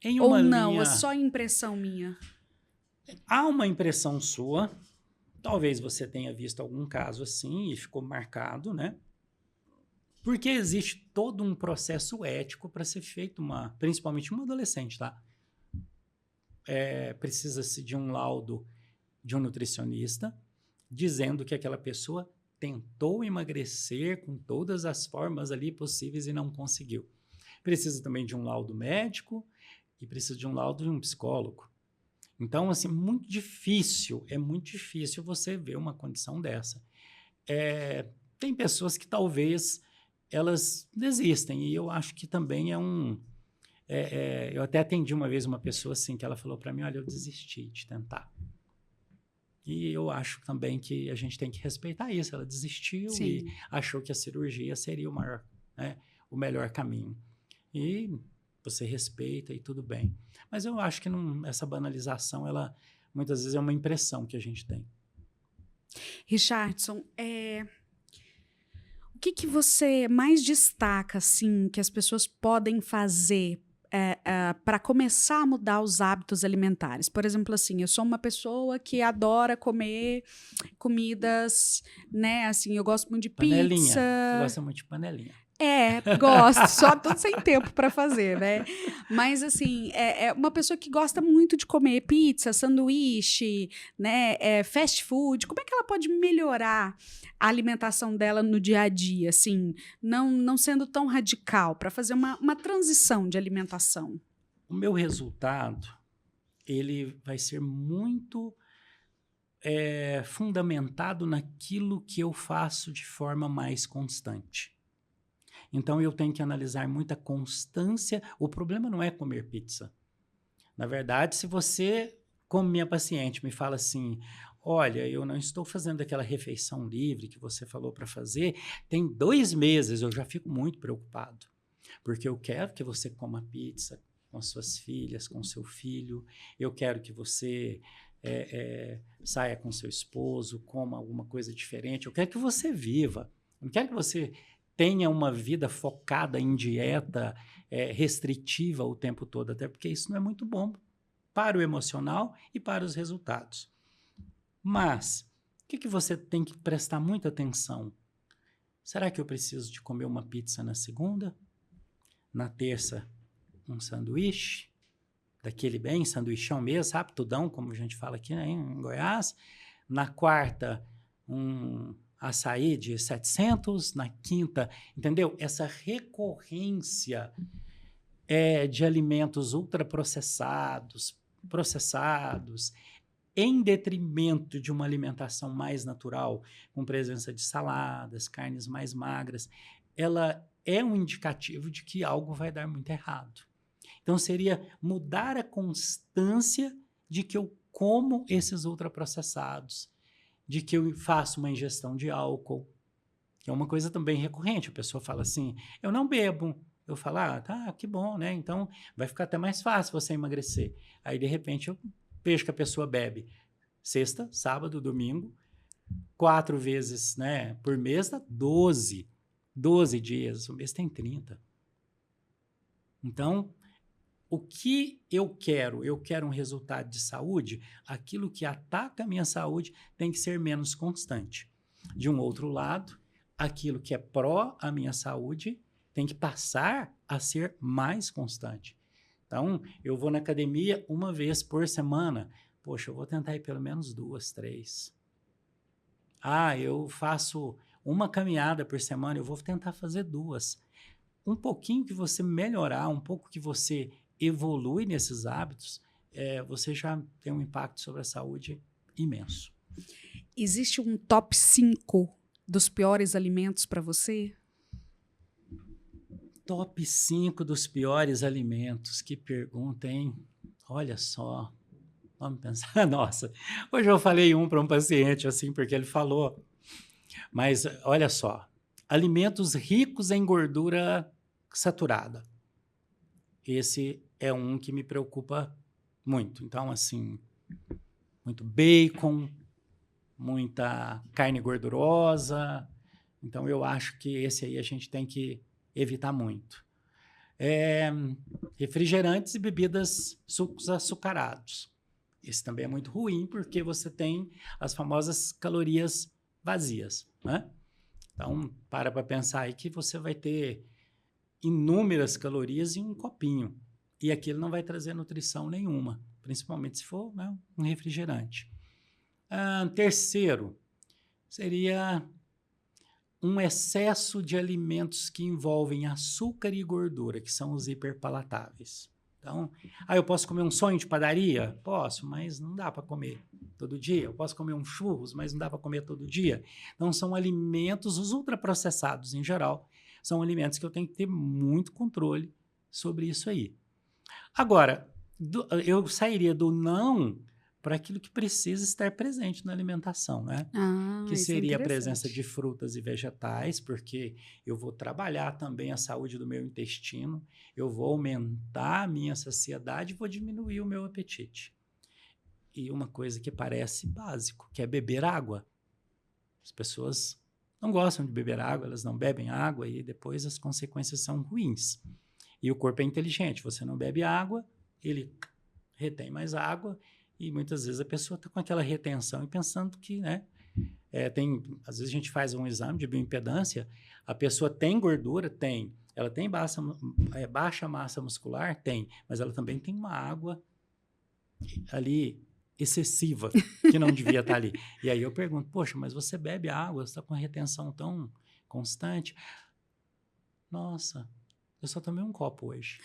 [SPEAKER 2] Em
[SPEAKER 1] Ou
[SPEAKER 2] uma
[SPEAKER 1] não?
[SPEAKER 2] linha,
[SPEAKER 1] É só impressão minha?
[SPEAKER 2] há uma impressão sua, talvez você tenha visto algum caso assim e ficou marcado, né? Porque existe todo um processo ético para ser feito, principalmente uma adolescente, tá? Precisa-se de um laudo de um nutricionista dizendo que aquela pessoa tentou emagrecer com todas as formas ali possíveis e não conseguiu. Precisa também de um laudo médico e precisa de um laudo de um psicólogo. Então, assim, é muito difícil você ver uma condição dessa. Tem pessoas que talvez elas desistem, e eu acho que também eu até atendi uma vez uma pessoa assim, que ela falou para mim, olha, eu desisti de tentar. E eu acho também que a gente tem que respeitar isso. Ela desistiu. Sim. E achou que a cirurgia seria o melhor caminho. E você respeita e tudo bem. Mas eu acho que essa banalização, ela muitas vezes é uma impressão que a gente tem.
[SPEAKER 1] Richardson, o que você mais destaca, assim, que as pessoas podem fazer para começar a mudar os hábitos alimentares? Por exemplo, assim, eu sou uma pessoa que adora comer comidas, né? Assim, eu gosto muito de
[SPEAKER 2] panelinha.
[SPEAKER 1] Pizza.
[SPEAKER 2] Você gosta muito de panelinha.
[SPEAKER 1] Gosto, só tô sem tempo para fazer, né? Mas, assim, uma pessoa que gosta muito de comer pizza, sanduíche, né? Fast food. Como é que ela pode melhorar a alimentação dela no dia a dia, assim, não sendo tão radical, para fazer uma transição de alimentação?
[SPEAKER 2] O meu resultado, ele vai ser muito fundamentado naquilo que eu faço de forma mais constante. Então, eu tenho que analisar muita constância. O problema não é comer pizza. Na verdade, se você, como minha paciente, me fala assim, olha, eu não estou fazendo aquela refeição livre que você falou para fazer, tem 2 meses, eu já fico muito preocupado. Porque eu quero que você coma pizza com suas filhas, com seu filho, eu quero que você saia com seu esposo, coma alguma coisa diferente, eu quero que você viva, eu não quero que você tenha uma vida focada em dieta restritiva o tempo todo, até porque isso não é muito bom para o emocional e para os resultados. Mas, o que você tem que prestar muita atenção? Será que eu preciso de comer uma pizza na segunda? Na terça, um sanduíche, daquele bem, sanduichão mesmo, rapidão, como a gente fala aqui, né, em Goiás. Na quarta, um açaí de 700, na quinta, entendeu? Essa recorrência de alimentos ultraprocessados, processados, em detrimento de uma alimentação mais natural, com presença de saladas, carnes mais magras, ela é um indicativo de que algo vai dar muito errado. Então, seria mudar a constância de que eu como esses ultraprocessados, de que eu faço uma ingestão de álcool, que é uma coisa também recorrente. A pessoa fala assim, eu não bebo. Eu falo, tá, que bom, né? Então, vai ficar até mais fácil você emagrecer. Aí, de repente, eu vejo que a pessoa bebe sexta, sábado, domingo, 4 vezes, né, por mês, dá 12 dias. O mês tem 30. Então, o que eu quero? Eu quero um resultado de saúde. Aquilo que ataca a minha saúde tem que ser menos constante. De um outro lado, aquilo que é pró a minha saúde tem que passar a ser mais constante. Então, eu vou na academia 1 vez por semana. Poxa, eu vou tentar ir pelo menos 2, 3. Eu faço uma caminhada por semana, eu vou tentar fazer 2. Um pouquinho que você melhorar, um pouco que você evolui nesses hábitos, você já tem um impacto sobre a saúde imenso.
[SPEAKER 1] Existe um top 5 dos piores alimentos para você?
[SPEAKER 2] Top 5 dos piores alimentos. Que pergunta, hein? Olha só. Vamos pensar. Nossa, hoje eu falei para um paciente, assim, porque ele falou. Mas, olha só. Alimentos ricos em gordura saturada. Esse é um que me preocupa muito. Então, assim, muito bacon, muita carne gordurosa. Então, eu acho que esse aí a gente tem que evitar muito. Refrigerantes e bebidas, sucos açucarados. Esse também é muito ruim, porque você tem as famosas calorias vazias, né? Então, para pensar aí que você vai ter inúmeras calorias em um copinho. E aquilo não vai trazer nutrição nenhuma, principalmente se for, né, um refrigerante. Terceiro, seria um excesso de alimentos que envolvem açúcar e gordura, que são os hiperpalatáveis. Então, eu posso comer um sonho de padaria? Posso, mas não dá para comer todo dia. Eu posso comer um churros, mas não dá para comer todo dia. Então, são alimentos, os ultraprocessados em geral, são alimentos que eu tenho que ter muito controle sobre isso aí. Agora, eu sairia do não para aquilo que precisa estar presente na alimentação, né? Que seria a presença de frutas e vegetais, porque eu vou trabalhar também a saúde do meu intestino, eu vou aumentar a minha saciedade e vou diminuir o meu apetite. E uma coisa que parece básico, que é beber água. As pessoas não gostam de beber água, elas não bebem água e depois as consequências são ruins. E o corpo é inteligente, você não bebe água, ele retém mais água e muitas vezes a pessoa está com aquela retenção e pensando que, né, às vezes a gente faz um exame de bioimpedância, a pessoa tem gordura? Tem. Ela tem baixa massa muscular? Tem. Mas ela também tem uma água ali excessiva, que não devia estar ali. E aí eu pergunto, poxa, mas você bebe água, você está com uma retenção tão constante? Nossa, eu só tomei um copo hoje.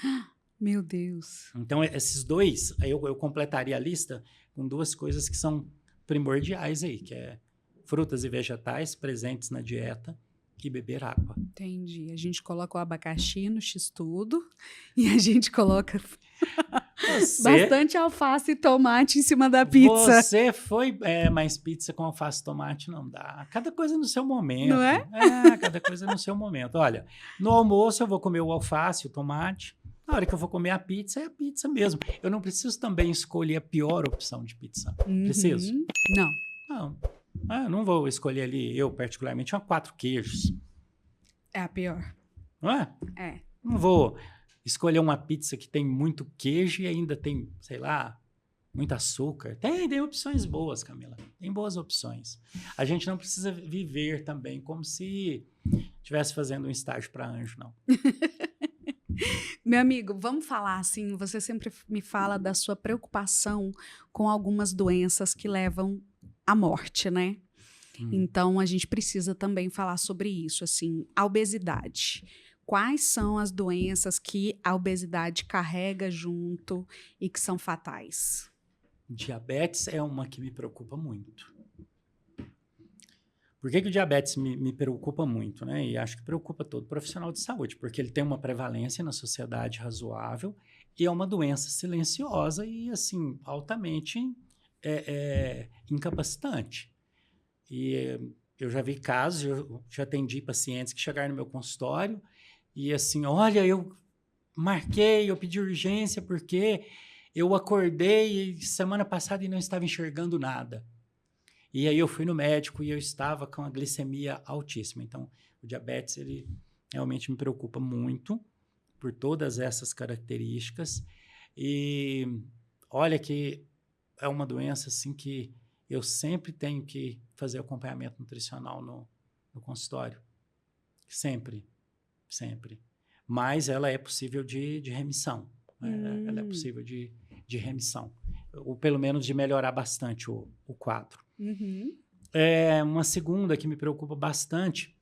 [SPEAKER 1] Meu Deus.
[SPEAKER 2] Então, esses dois, aí eu completaria a lista com 2 coisas que são primordiais aí, que é frutas e vegetais presentes na dieta e beber água.
[SPEAKER 1] Entendi. A gente coloca o abacaxi no x-tudo e a gente coloca bastante alface e tomate em cima da pizza.
[SPEAKER 2] Você foi, mas pizza com alface e tomate não dá. Cada coisa no seu momento.
[SPEAKER 1] Não é?
[SPEAKER 2] Cada coisa no seu momento. Olha, no almoço eu vou comer o alface, o tomate. Na hora que eu vou comer a pizza, é a pizza mesmo. Eu não preciso também escolher a pior opção de pizza. Preciso?
[SPEAKER 1] Não.
[SPEAKER 2] Não. Eu não vou escolher ali, eu particularmente, 4 queijos.
[SPEAKER 1] É a pior.
[SPEAKER 2] Não é?
[SPEAKER 1] É.
[SPEAKER 2] Não vou escolher uma pizza que tem muito queijo e ainda tem, sei lá, muito açúcar. Tem opções boas, Camila. Tem boas opções. A gente não precisa viver também como se estivesse fazendo um estágio para anjo, não.
[SPEAKER 1] Meu amigo, vamos falar assim, você sempre me fala da sua preocupação com algumas doenças que levam à morte, né? Então, a gente precisa também falar sobre isso, assim, a obesidade. Quais são as doenças que a obesidade carrega junto e que são fatais?
[SPEAKER 2] Diabetes é uma que me preocupa muito. Por que o diabetes me preocupa muito, né? E acho que preocupa todo profissional de saúde, porque ele tem uma prevalência na sociedade razoável e é uma doença silenciosa e, assim, altamente incapacitante. E eu já vi casos, eu já atendi pacientes que chegaram no meu consultório e assim, olha, eu marquei, eu pedi urgência porque eu acordei semana passada e não estava enxergando nada. E aí eu fui no médico e eu estava com a glicemia altíssima. Então, o diabetes, ele realmente me preocupa muito por todas essas características. E olha que é uma doença assim que eu sempre tenho que fazer acompanhamento nutricional no consultório. Sempre, sempre. Mas ela é possível de remissão. Ela é possível de remissão. Ou pelo menos de melhorar bastante o quadro. Uma segunda que me preocupa bastante,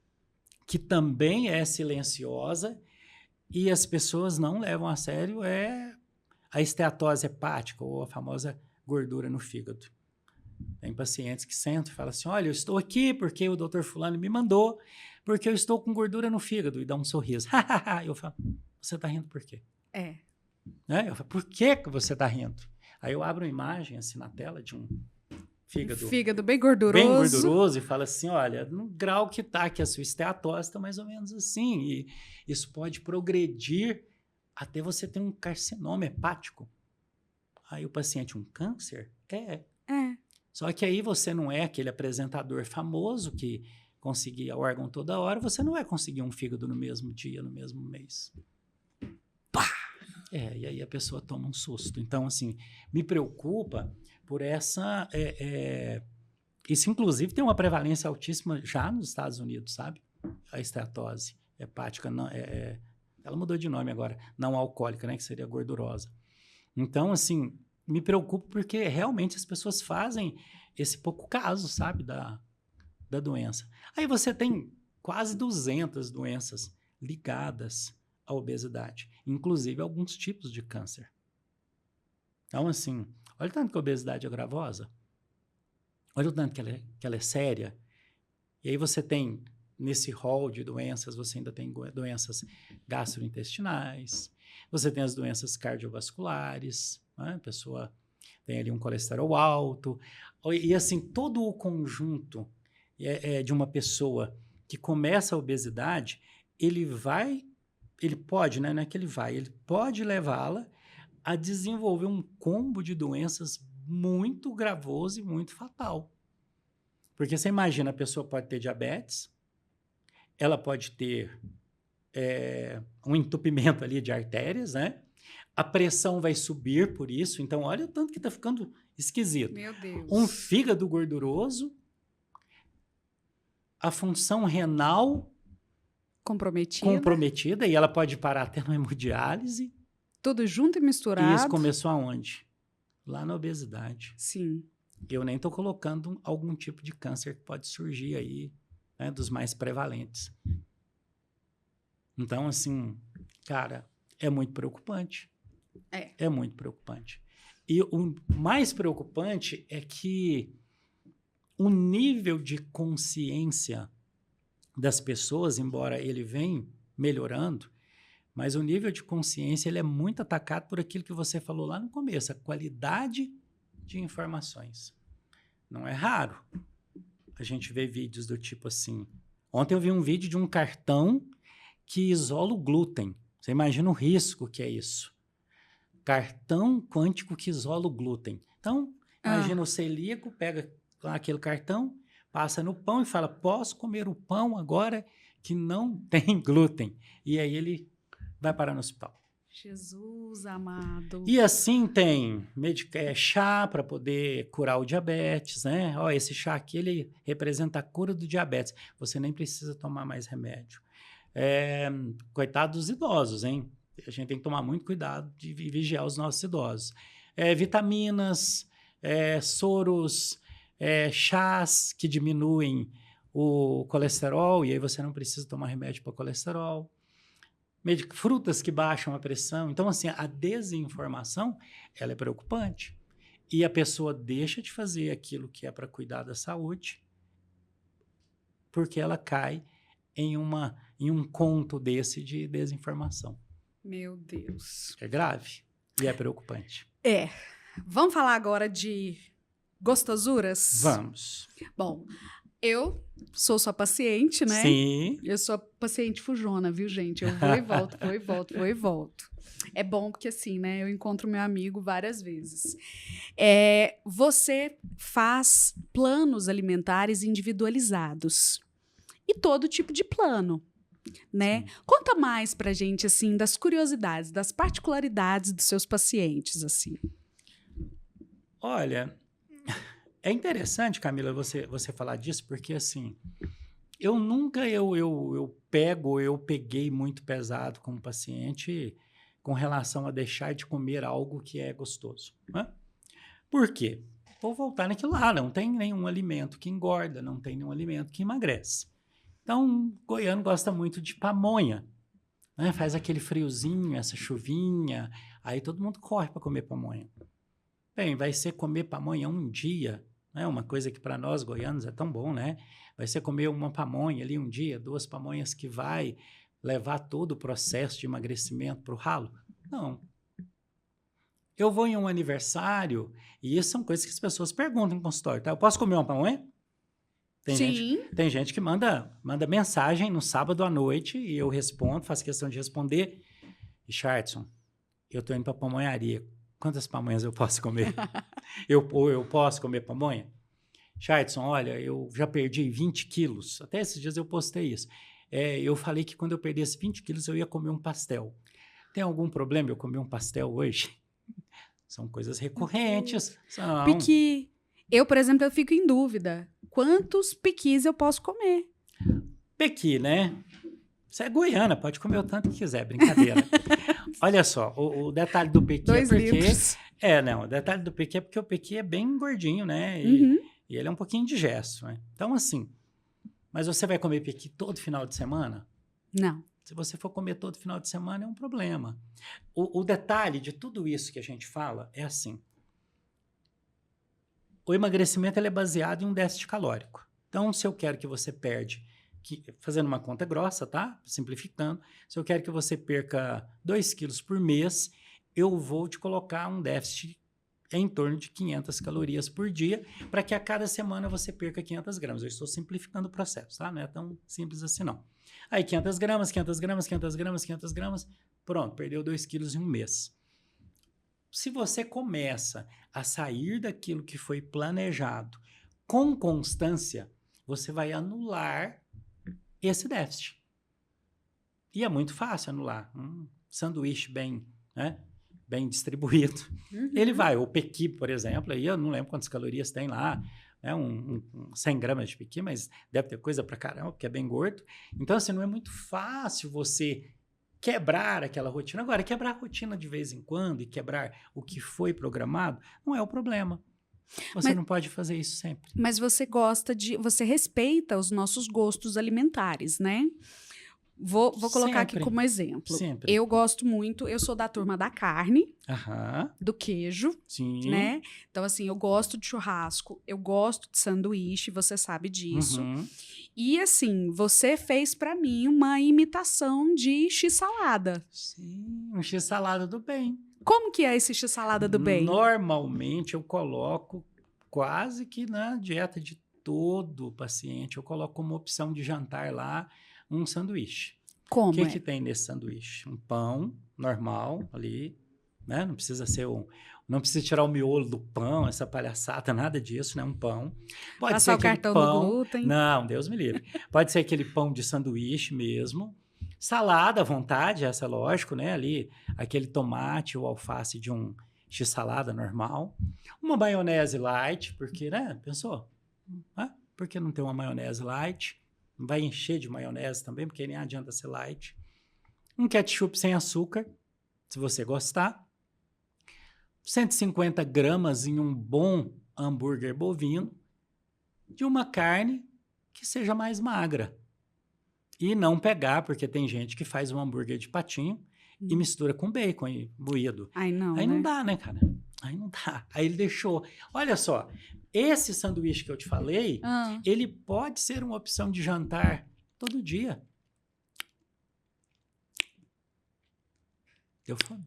[SPEAKER 2] que também é silenciosa e as pessoas não levam a sério, é a esteatose hepática, ou a famosa gordura no fígado. Tem pacientes que sentam e falam assim, olha, eu estou aqui porque o doutor fulano me mandou, porque eu estou com gordura no fígado, e dá um sorriso. Eu falo, você está rindo por quê? Né? Eu falo, por que você está rindo? Aí eu abro uma imagem assim na tela de um fígado
[SPEAKER 1] bem gorduroso
[SPEAKER 2] e falo assim, olha, no grau que está aqui a sua esteatose está mais ou menos assim, e isso pode progredir até você ter um carcinoma hepático. Aí o paciente, um câncer? Só que aí você não é aquele apresentador famoso que conseguia órgão toda hora, você não vai conseguir um fígado no mesmo dia, no mesmo mês. Pá! E aí a pessoa toma um susto. Então, assim, me preocupa por essa... isso, inclusive, tem uma prevalência altíssima já nos Estados Unidos, sabe? A esteatose hepática, não, ela mudou de nome agora, não alcoólica, né? Que seria gordurosa. Então, assim, me preocupa porque realmente as pessoas fazem esse pouco caso, sabe, da doença. Aí você tem quase 200 doenças ligadas à obesidade, inclusive alguns tipos de câncer. Então, assim, olha o tanto que a obesidade é gravosa, olha o tanto que ela é séria. E aí você tem, nesse rol de doenças, você ainda tem doenças gastrointestinais, você tem as doenças cardiovasculares, né? A pessoa tem ali um colesterol alto, e assim, todo o conjunto de uma pessoa que começa a obesidade, ele pode, né? Não é que ele pode levá-la a desenvolver um combo de doenças muito gravoso e muito fatal. Porque você imagina, a pessoa pode ter diabetes, ela pode ter um entupimento ali de artérias, né? A pressão vai subir por isso. Então, olha o tanto que está ficando esquisito.
[SPEAKER 1] Meu Deus.
[SPEAKER 2] Um fígado gorduroso, a função renal comprometida, e ela pode parar até na hemodiálise.
[SPEAKER 1] Tudo junto e misturado.
[SPEAKER 2] E isso começou aonde? Lá na obesidade.
[SPEAKER 1] Sim.
[SPEAKER 2] Eu nem estou colocando algum tipo de câncer que pode surgir aí, né, dos mais prevalentes. Então, assim, cara, é muito preocupante. É muito preocupante. E o mais preocupante é que o nível de consciência das pessoas, embora ele venha melhorando, mas o nível de consciência ele é muito atacado por aquilo que você falou lá no começo, a qualidade de informações. Não é raro a gente ver vídeos do tipo assim. Ontem eu vi um vídeo de um cartão que isola o glúten. Você imagina o risco que é isso. Cartão quântico que isola o glúten. Então, imagina o celíaco, pega aquele cartão, passa no pão e fala, posso comer o pão agora que não tem glúten. E aí ele vai parar no hospital.
[SPEAKER 1] Jesus amado.
[SPEAKER 2] E assim tem chá para poder curar o diabetes, né? Ó, esse chá aqui, ele representa a cura do diabetes. Você nem precisa tomar mais remédio. Coitado dos idosos, hein? A gente tem que tomar muito cuidado de vigiar os nossos idosos. Vitaminas, soros, chás que diminuem o colesterol, e aí você não precisa tomar remédio para colesterol. Frutas que baixam a pressão. Então, assim, a desinformação, ela é preocupante. E a pessoa deixa de fazer aquilo que é para cuidar da saúde, porque ela cai em um conto desse de desinformação.
[SPEAKER 1] Meu Deus.
[SPEAKER 2] É grave e é preocupante.
[SPEAKER 1] Vamos falar agora de gostosuras?
[SPEAKER 2] Vamos.
[SPEAKER 1] Bom, eu sou sua paciente, né?
[SPEAKER 2] Sim.
[SPEAKER 1] Eu sou paciente fujona, viu, gente? Eu vou e volto, vou e volto, vou e volto. É bom porque, assim, né? Eu encontro meu amigo várias vezes. Você faz planos alimentares individualizados. E todo tipo de plano, né?
[SPEAKER 2] Sim.
[SPEAKER 1] Conta mais pra gente, assim, das curiosidades, das particularidades dos seus pacientes, assim.
[SPEAKER 2] Olha, é interessante, Camila, você falar disso, porque, assim, eu nunca eu peguei muito pesado como paciente com relação a deixar de comer algo que é gostoso. Né? Por quê? Vou voltar naquilo lá, não tem nenhum alimento que engorda, não tem nenhum alimento que emagrece. Então, o goiano gosta muito de pamonha, né? Faz aquele friozinho, essa chuvinha, aí todo mundo corre para comer pamonha. Bem, vai ser comer pamonha um dia, né? Uma coisa que para nós goianos é tão bom, né? Vai ser comer uma pamonha ali um dia, 2 pamonhas que vai levar todo o processo de emagrecimento para o ralo? Não. Eu vou em um aniversário, e isso são coisas que as pessoas perguntam no consultório, tá? Eu posso comer uma pamonha? Tem gente que manda mensagem no sábado à noite e eu respondo, faço questão de responder. Richardson, eu tô indo para a pamonharia. Quantas pamonhas eu posso comer? eu posso comer pamonha? Richardson, olha, eu já perdi 20 quilos. Até esses dias eu postei isso. Eu falei que quando eu perdesse 20 quilos eu ia comer um pastel. Tem algum problema eu comer um pastel hoje? São coisas recorrentes.
[SPEAKER 1] Piqui. Eu, por exemplo, eu fico em dúvida. Quantos piquis eu posso comer?
[SPEAKER 2] Pequi, né? Você é goiana, pode comer o tanto que quiser, brincadeira. Olha só, o detalhe do pequi
[SPEAKER 1] 2 litros.
[SPEAKER 2] o detalhe do pequi é porque o pequi é bem gordinho, né? E ele é um pouquinho indigesto, né? Então, assim, mas você vai comer pequi todo final de semana?
[SPEAKER 1] Não.
[SPEAKER 2] Se você for comer todo final de semana, é um problema. O detalhe de tudo isso que a gente fala é assim. O emagrecimento ele é baseado em um déficit calórico. Então, se eu quero que você fazendo uma conta grossa, tá? Simplificando, se eu quero que você perca 2 quilos por mês, eu vou te colocar um déficit em torno de 500 calorias por dia, para que a cada semana você perca 500 gramas. Eu estou simplificando o processo, tá? Não é tão simples assim, não. Aí, 500 gramas, 500 gramas, 500 gramas, 500 gramas, pronto, perdeu 2 quilos em um mês. Se você começa a sair daquilo que foi planejado com constância, você vai anular esse déficit. E é muito fácil anular. Um sanduíche bem, né, bem distribuído. Ele vai. O pequi, por exemplo, aí eu não lembro quantas calorias tem lá, né, 100 gramas de pequi, mas deve ter coisa pra caramba, porque é bem gordo. Então, assim, não é muito fácil você quebrar aquela rotina. Agora, quebrar a rotina de vez em quando e quebrar o que foi programado não é o problema. Você não pode fazer isso sempre.
[SPEAKER 1] Mas você você respeita os nossos gostos alimentares, né? Vou colocar aqui como exemplo.
[SPEAKER 2] Sempre.
[SPEAKER 1] Eu gosto muito, eu sou da turma da carne, do queijo,
[SPEAKER 2] sim,
[SPEAKER 1] né? Então, assim, eu gosto de churrasco, eu gosto de sanduíche, você sabe disso. E, assim, você fez pra mim uma imitação de x-salada.
[SPEAKER 2] Sim, um x-salada do bem.
[SPEAKER 1] Como que é esse x-salada do bem?
[SPEAKER 2] Normalmente eu coloco quase que na dieta de todo paciente, eu coloco como opção de jantar lá um sanduíche.
[SPEAKER 1] Como?
[SPEAKER 2] O que tem nesse sanduíche? Um pão normal ali, né? Não precisa tirar o miolo do pão, essa palhaçada, nada disso, né? Um pão. Pode
[SPEAKER 1] Passar
[SPEAKER 2] ser
[SPEAKER 1] o cartão do glúten.
[SPEAKER 2] Não, Deus me livre. Pode ser aquele pão de sanduíche mesmo. Salada à vontade, essa é lógico, né? Ali, aquele tomate ou alface de um x-salada normal. Uma maionese light, porque, né? Pensou? Por que não ter uma maionese light? Não vai encher de maionese também, porque nem adianta ser light. Um ketchup sem açúcar, se você gostar. 150 gramas em um bom hambúrguer bovino de uma carne que seja mais magra. E não pegar, porque tem gente que faz um hambúrguer de patinho e mistura com bacon e moído.
[SPEAKER 1] Aí não,
[SPEAKER 2] Aí não dá, né, cara? Aí não dá. Aí ele deixou. Olha só, esse sanduíche que eu te falei, ele pode ser uma opção de jantar todo dia. Deu fome?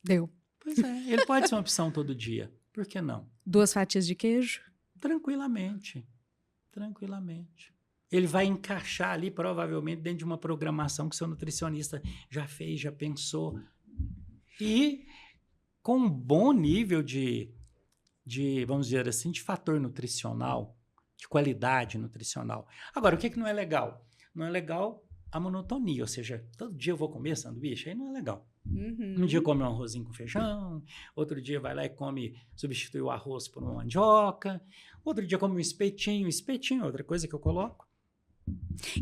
[SPEAKER 1] Deu.
[SPEAKER 2] Pois é, ele pode ser uma opção todo dia. Por que não?
[SPEAKER 1] 2 fatias de queijo?
[SPEAKER 2] Tranquilamente. Tranquilamente. Ele vai encaixar ali, provavelmente, dentro de uma programação que o seu nutricionista já fez, já pensou. E com um bom nível de, vamos dizer assim, de fator nutricional, de qualidade nutricional. Agora, o que não é legal? Não é legal a monotonia, ou seja, todo dia eu vou comer sanduíche, aí não é legal. Um dia come um arrozinho com feijão, outro dia vai lá e substitui o arroz por uma mandioca, outro dia come um espetinho é outra coisa que eu coloco.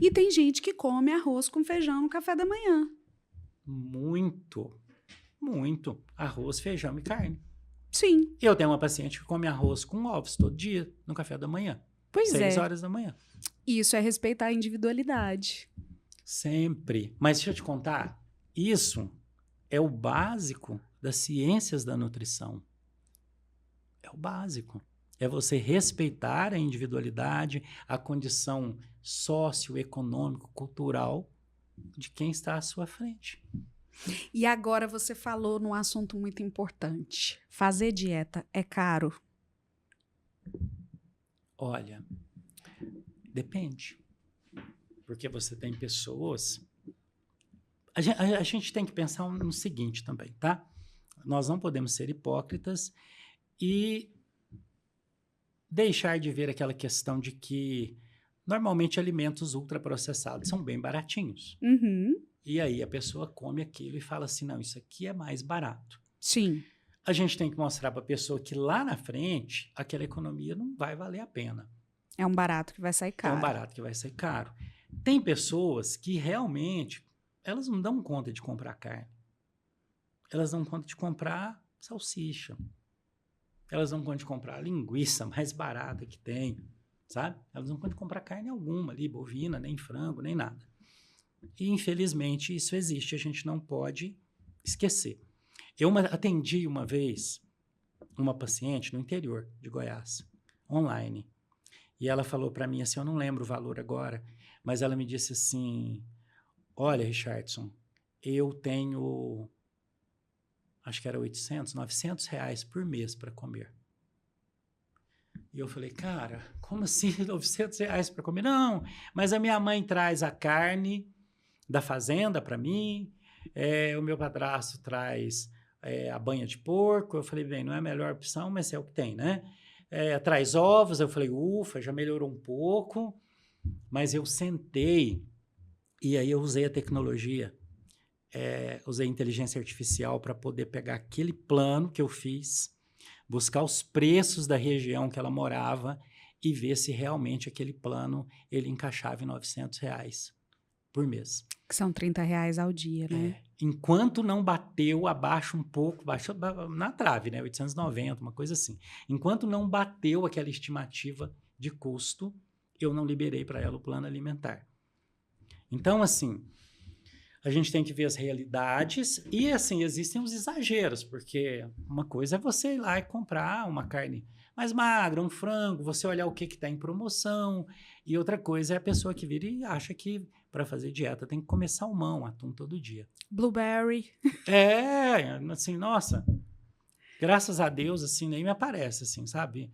[SPEAKER 1] E tem gente que come arroz com feijão no café da manhã.
[SPEAKER 2] Muito arroz, feijão e carne.
[SPEAKER 1] Sim.
[SPEAKER 2] Eu tenho uma paciente que come arroz com ovos todo dia no café da manhã.
[SPEAKER 1] Pois
[SPEAKER 2] 6 horas da manhã.
[SPEAKER 1] Isso é respeitar a individualidade.
[SPEAKER 2] Sempre. Mas deixa eu te contar, isso é o básico das ciências da nutrição. É o básico. É você respeitar a individualidade, a condição socioeconômico-cultural de quem está à sua frente.
[SPEAKER 1] E agora você falou num assunto muito importante. Fazer dieta é caro?
[SPEAKER 2] Olha, depende. Porque você tem pessoas... A gente tem que pensar no seguinte também, tá? Nós não podemos ser hipócritas e deixar de ver aquela questão de que normalmente alimentos ultraprocessados são bem baratinhos. E aí a pessoa come aquilo e fala assim, não, isso aqui é mais barato.
[SPEAKER 1] Sim.
[SPEAKER 2] A gente tem que mostrar para a pessoa que lá na frente aquela economia não vai valer a pena.
[SPEAKER 1] É um barato que vai sair caro.
[SPEAKER 2] É um barato que vai sair caro. Tem pessoas que realmente elas não dão conta de comprar carne. Elas dão conta de comprar salsicha. Elas dão conta de comprar a linguiça mais barata que tem, sabe? Elas não dão conta de comprar carne alguma ali, bovina, nem frango, nem nada. E, infelizmente, isso existe, a gente não pode esquecer. Eu atendi uma vez uma paciente no interior de Goiás, online, e ela falou para mim assim, eu não lembro o valor agora, mas ela me disse assim, olha, Richardson, eu tenho, acho que era 800, 900 reais por mês para comer. E eu falei, cara, como assim 900 reais para comer? Não, mas a minha mãe traz a carne da fazenda para mim, o meu padrasto traz a banha de porco. Eu falei, bem, não é a melhor opção, mas é o que tem, né? Traz ovos, eu falei, ufa, já melhorou um pouco, mas eu sentei e aí eu usei a tecnologia, usei a inteligência artificial para poder pegar aquele plano que eu fiz, buscar os preços da região que ela morava e ver se realmente aquele plano ele encaixava em 900 reais por mês.
[SPEAKER 1] Que são 30 reais ao dia, né?
[SPEAKER 2] Enquanto não bateu abaixo um pouco, baixou na trave, né? 890, uma coisa assim. Enquanto não bateu aquela estimativa de custo, eu não liberei para ela o plano alimentar. Então, assim, a gente tem que ver as realidades e, assim, existem os exageros, porque uma coisa é você ir lá e comprar uma carne mais magra, um frango, você olhar o que está em promoção, e outra coisa é a pessoa que vira e acha que para fazer dieta tem que comer salmão, atum todo dia.
[SPEAKER 1] Blueberry.
[SPEAKER 2] Assim, nossa, graças a Deus, assim, nem me aparece, assim, sabe?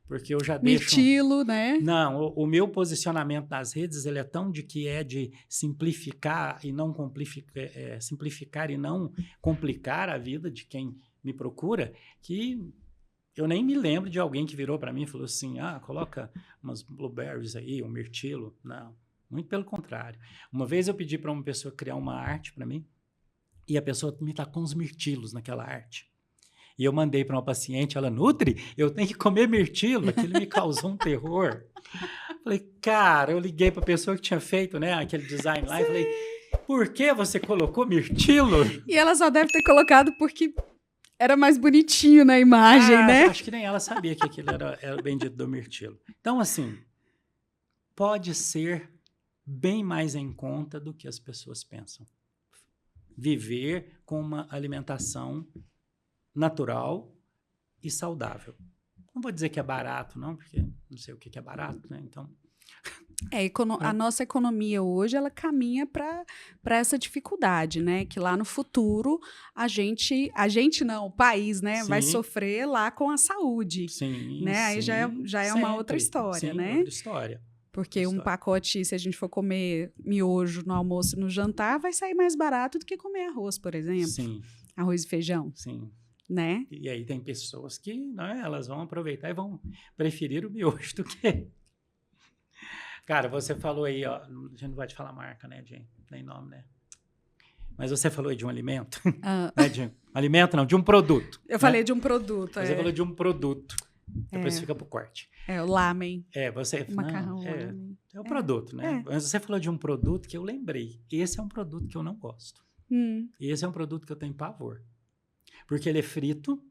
[SPEAKER 2] Porque eu já deixo...
[SPEAKER 1] Mirtilo, né?
[SPEAKER 2] Não, o meu posicionamento nas redes, ele é tão de simplificar e não simplificar e não complicar a vida de quem me procura, que eu nem me lembro de alguém que virou para mim e falou assim, coloca umas blueberries aí, um mirtilo. Não, muito pelo contrário. Uma vez eu pedi para uma pessoa criar uma arte para mim e a pessoa me tacou uns mirtilos naquela arte. E eu mandei para uma paciente, ela, Nutri, eu tenho que comer mirtilo. Aquilo me causou um terror. Falei, cara, eu liguei para a pessoa que tinha feito, né, aquele design lá. Sim. E falei, Por que você colocou mirtilo?
[SPEAKER 1] E ela só deve ter colocado porque era mais bonitinho na imagem, né?
[SPEAKER 2] Acho que nem ela sabia que aquilo era o bendito do mirtilo. Então, assim, pode ser bem mais em conta do que as pessoas pensam. Viver com uma alimentação natural e saudável. Não vou dizer que é barato, não, porque não sei o que é barato, né? Então...
[SPEAKER 1] A nossa economia hoje, ela caminha para essa dificuldade, né? Que lá no futuro a gente não, o país, né?
[SPEAKER 2] Sim.
[SPEAKER 1] Vai sofrer lá com a saúde.
[SPEAKER 2] Sim,
[SPEAKER 1] né? Aí já é uma outra história,
[SPEAKER 2] sim,
[SPEAKER 1] né?
[SPEAKER 2] outra história.
[SPEAKER 1] Porque um pacote, se a gente for comer miojo no almoço e no jantar, vai sair mais barato do que comer arroz, por exemplo.
[SPEAKER 2] Sim.
[SPEAKER 1] Arroz e feijão.
[SPEAKER 2] Sim.
[SPEAKER 1] Né?
[SPEAKER 2] E aí tem pessoas que, né, elas vão aproveitar e vão preferir o miojo do que... Cara, você falou aí, ó, a gente não vai te falar marca, né, Jane? Nem nome, né? Mas você falou aí de um alimento, né, de um alimento não, de um produto.
[SPEAKER 1] Eu falei de um produto,
[SPEAKER 2] Você falou de um produto, depois fica pro corte.
[SPEAKER 1] O lamen.
[SPEAKER 2] O
[SPEAKER 1] macarrão lamen.
[SPEAKER 2] É o produto, né? Mas você falou de um produto que eu lembrei. Esse é um produto que eu não gosto. Esse é um produto que eu tenho pavor. Porque ele é frito.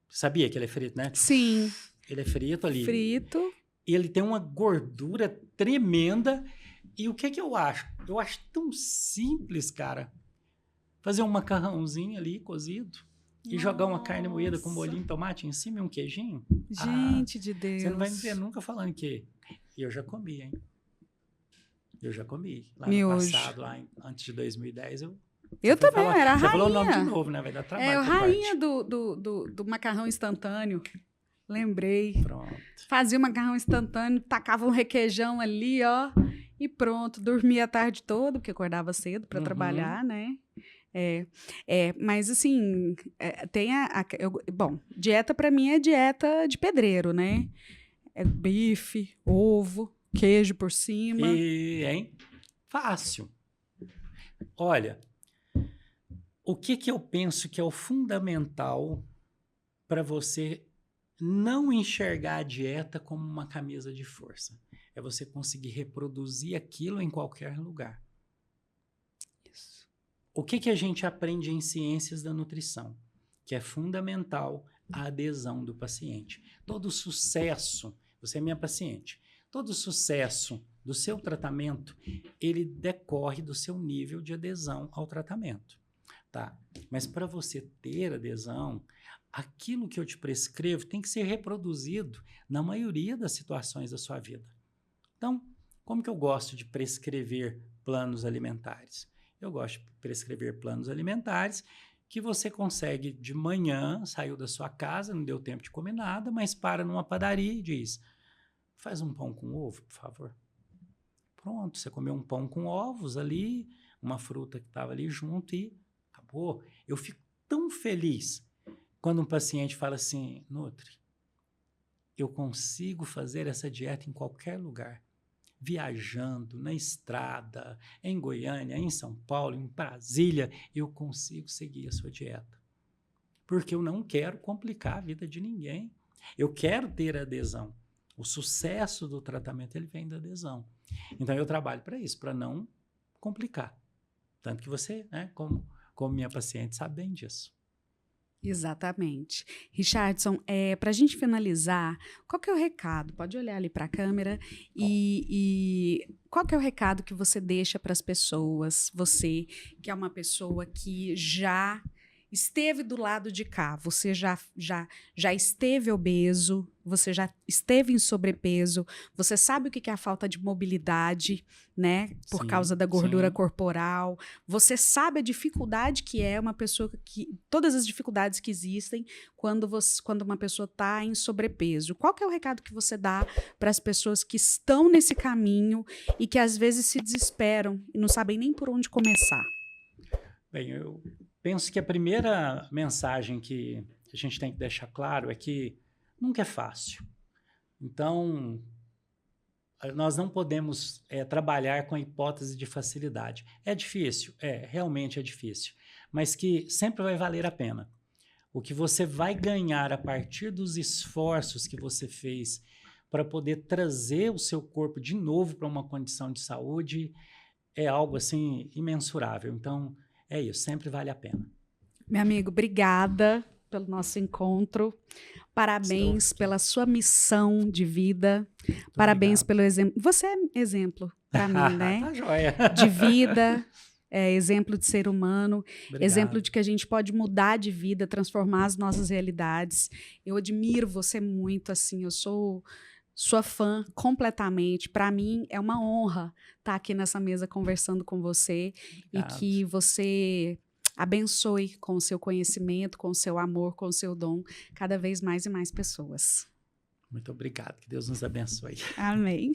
[SPEAKER 2] Sabia que ele é frito, né?
[SPEAKER 1] Sim.
[SPEAKER 2] Ele é frito ali.
[SPEAKER 1] Frito.
[SPEAKER 2] E ele tem uma gordura tremenda. E o que eu acho? Eu acho tão simples, cara. Fazer um macarrãozinho ali, cozido. E jogar uma carne moída com molhinho de tomate em cima e um queijinho.
[SPEAKER 1] Gente de Deus.
[SPEAKER 2] Você não vai me ver nunca falando que... E eu já comi, hein? Eu já comi. Lá
[SPEAKER 1] miojo.
[SPEAKER 2] No passado, antes de 2010,
[SPEAKER 1] eu também, era a rainha.
[SPEAKER 2] Você falou o nome de novo, né? Vai dar trabalho.
[SPEAKER 1] A rainha do macarrão instantâneo. Lembrei.
[SPEAKER 2] Pronto.
[SPEAKER 1] Fazia o macarrão instantâneo, tacava um requeijão ali, ó. E pronto. Dormia a tarde toda, porque acordava cedo para trabalhar, né? Mas assim, bom, dieta para mim é dieta de pedreiro, né? É bife, ovo, queijo por cima.
[SPEAKER 2] Hein? Fácil. Olha, o que eu penso que é o fundamental para você não enxergar a dieta como uma camisa de força? É você conseguir reproduzir aquilo em qualquer lugar. Isso. O que a gente aprende em ciências da nutrição? Que é fundamental a adesão do paciente. Todo sucesso, você é minha paciente, todo sucesso do seu tratamento, ele decorre do seu nível de adesão ao tratamento. Tá? Mas para você ter adesão, aquilo que eu te prescrevo tem que ser reproduzido na maioria das situações da sua vida. Então, como que eu gosto de prescrever planos alimentares? Eu gosto de prescrever planos alimentares que você consegue de manhã, saiu da sua casa, não deu tempo de comer nada, mas para numa padaria e diz, faz um pão com ovo, por favor. Pronto, você comeu um pão com ovos ali, uma fruta que estava ali junto e acabou. Eu fico tão feliz quando um paciente fala assim, Nutri, eu consigo fazer essa dieta em qualquer lugar. Viajando, na estrada, em Goiânia, em São Paulo, em Brasília, eu consigo seguir a sua dieta. Porque eu não quero complicar a vida de ninguém. Eu quero ter adesão. O sucesso do tratamento, ele vem da adesão. Então, eu trabalho para isso, para não complicar. Tanto que você, né, como minha paciente, sabe bem disso.
[SPEAKER 1] Exatamente. Richardson, para a gente finalizar, qual que é o recado? Pode olhar ali para a câmera e qual que é o recado que você deixa para as pessoas? Você, que é uma pessoa que já esteve do lado de cá, você já esteve obeso, você já esteve em sobrepeso, você sabe o que é a falta de mobilidade, né? Por causa da gordura corporal. Você sabe a dificuldade que é uma pessoa todas as dificuldades que existem quando uma pessoa está em sobrepeso. Qual que é o recado que você dá para as pessoas que estão nesse caminho e que às vezes se desesperam e não sabem nem por onde começar?
[SPEAKER 2] Bem, eu penso que a primeira mensagem que a gente tem que deixar claro é que nunca é fácil. Então, nós não podemos trabalhar com a hipótese de facilidade. É difícil? Realmente é difícil. Mas que sempre vai valer a pena. O que você vai ganhar a partir dos esforços que você fez para poder trazer o seu corpo de novo para uma condição de saúde é algo assim imensurável. Então, é isso, sempre vale a pena.
[SPEAKER 1] Meu amigo, obrigada pelo nosso encontro. Parabéns pela sua missão de vida.
[SPEAKER 2] Muito
[SPEAKER 1] Parabéns
[SPEAKER 2] obrigado.
[SPEAKER 1] pelo exemplo. Você é exemplo para mim, né?
[SPEAKER 2] Tá joia.
[SPEAKER 1] De vida, exemplo de ser humano,
[SPEAKER 2] Obrigado.
[SPEAKER 1] exemplo de que a gente pode mudar de vida, transformar as nossas realidades. Eu admiro você muito, assim, eu sou sua fã completamente. Para mim é uma honra estar aqui nessa mesa conversando com você.
[SPEAKER 2] Obrigado.
[SPEAKER 1] E que você abençoe com o seu conhecimento, com o seu amor, com o seu dom, cada vez mais e mais pessoas.
[SPEAKER 2] Muito obrigado. Que Deus nos abençoe.
[SPEAKER 1] Amém.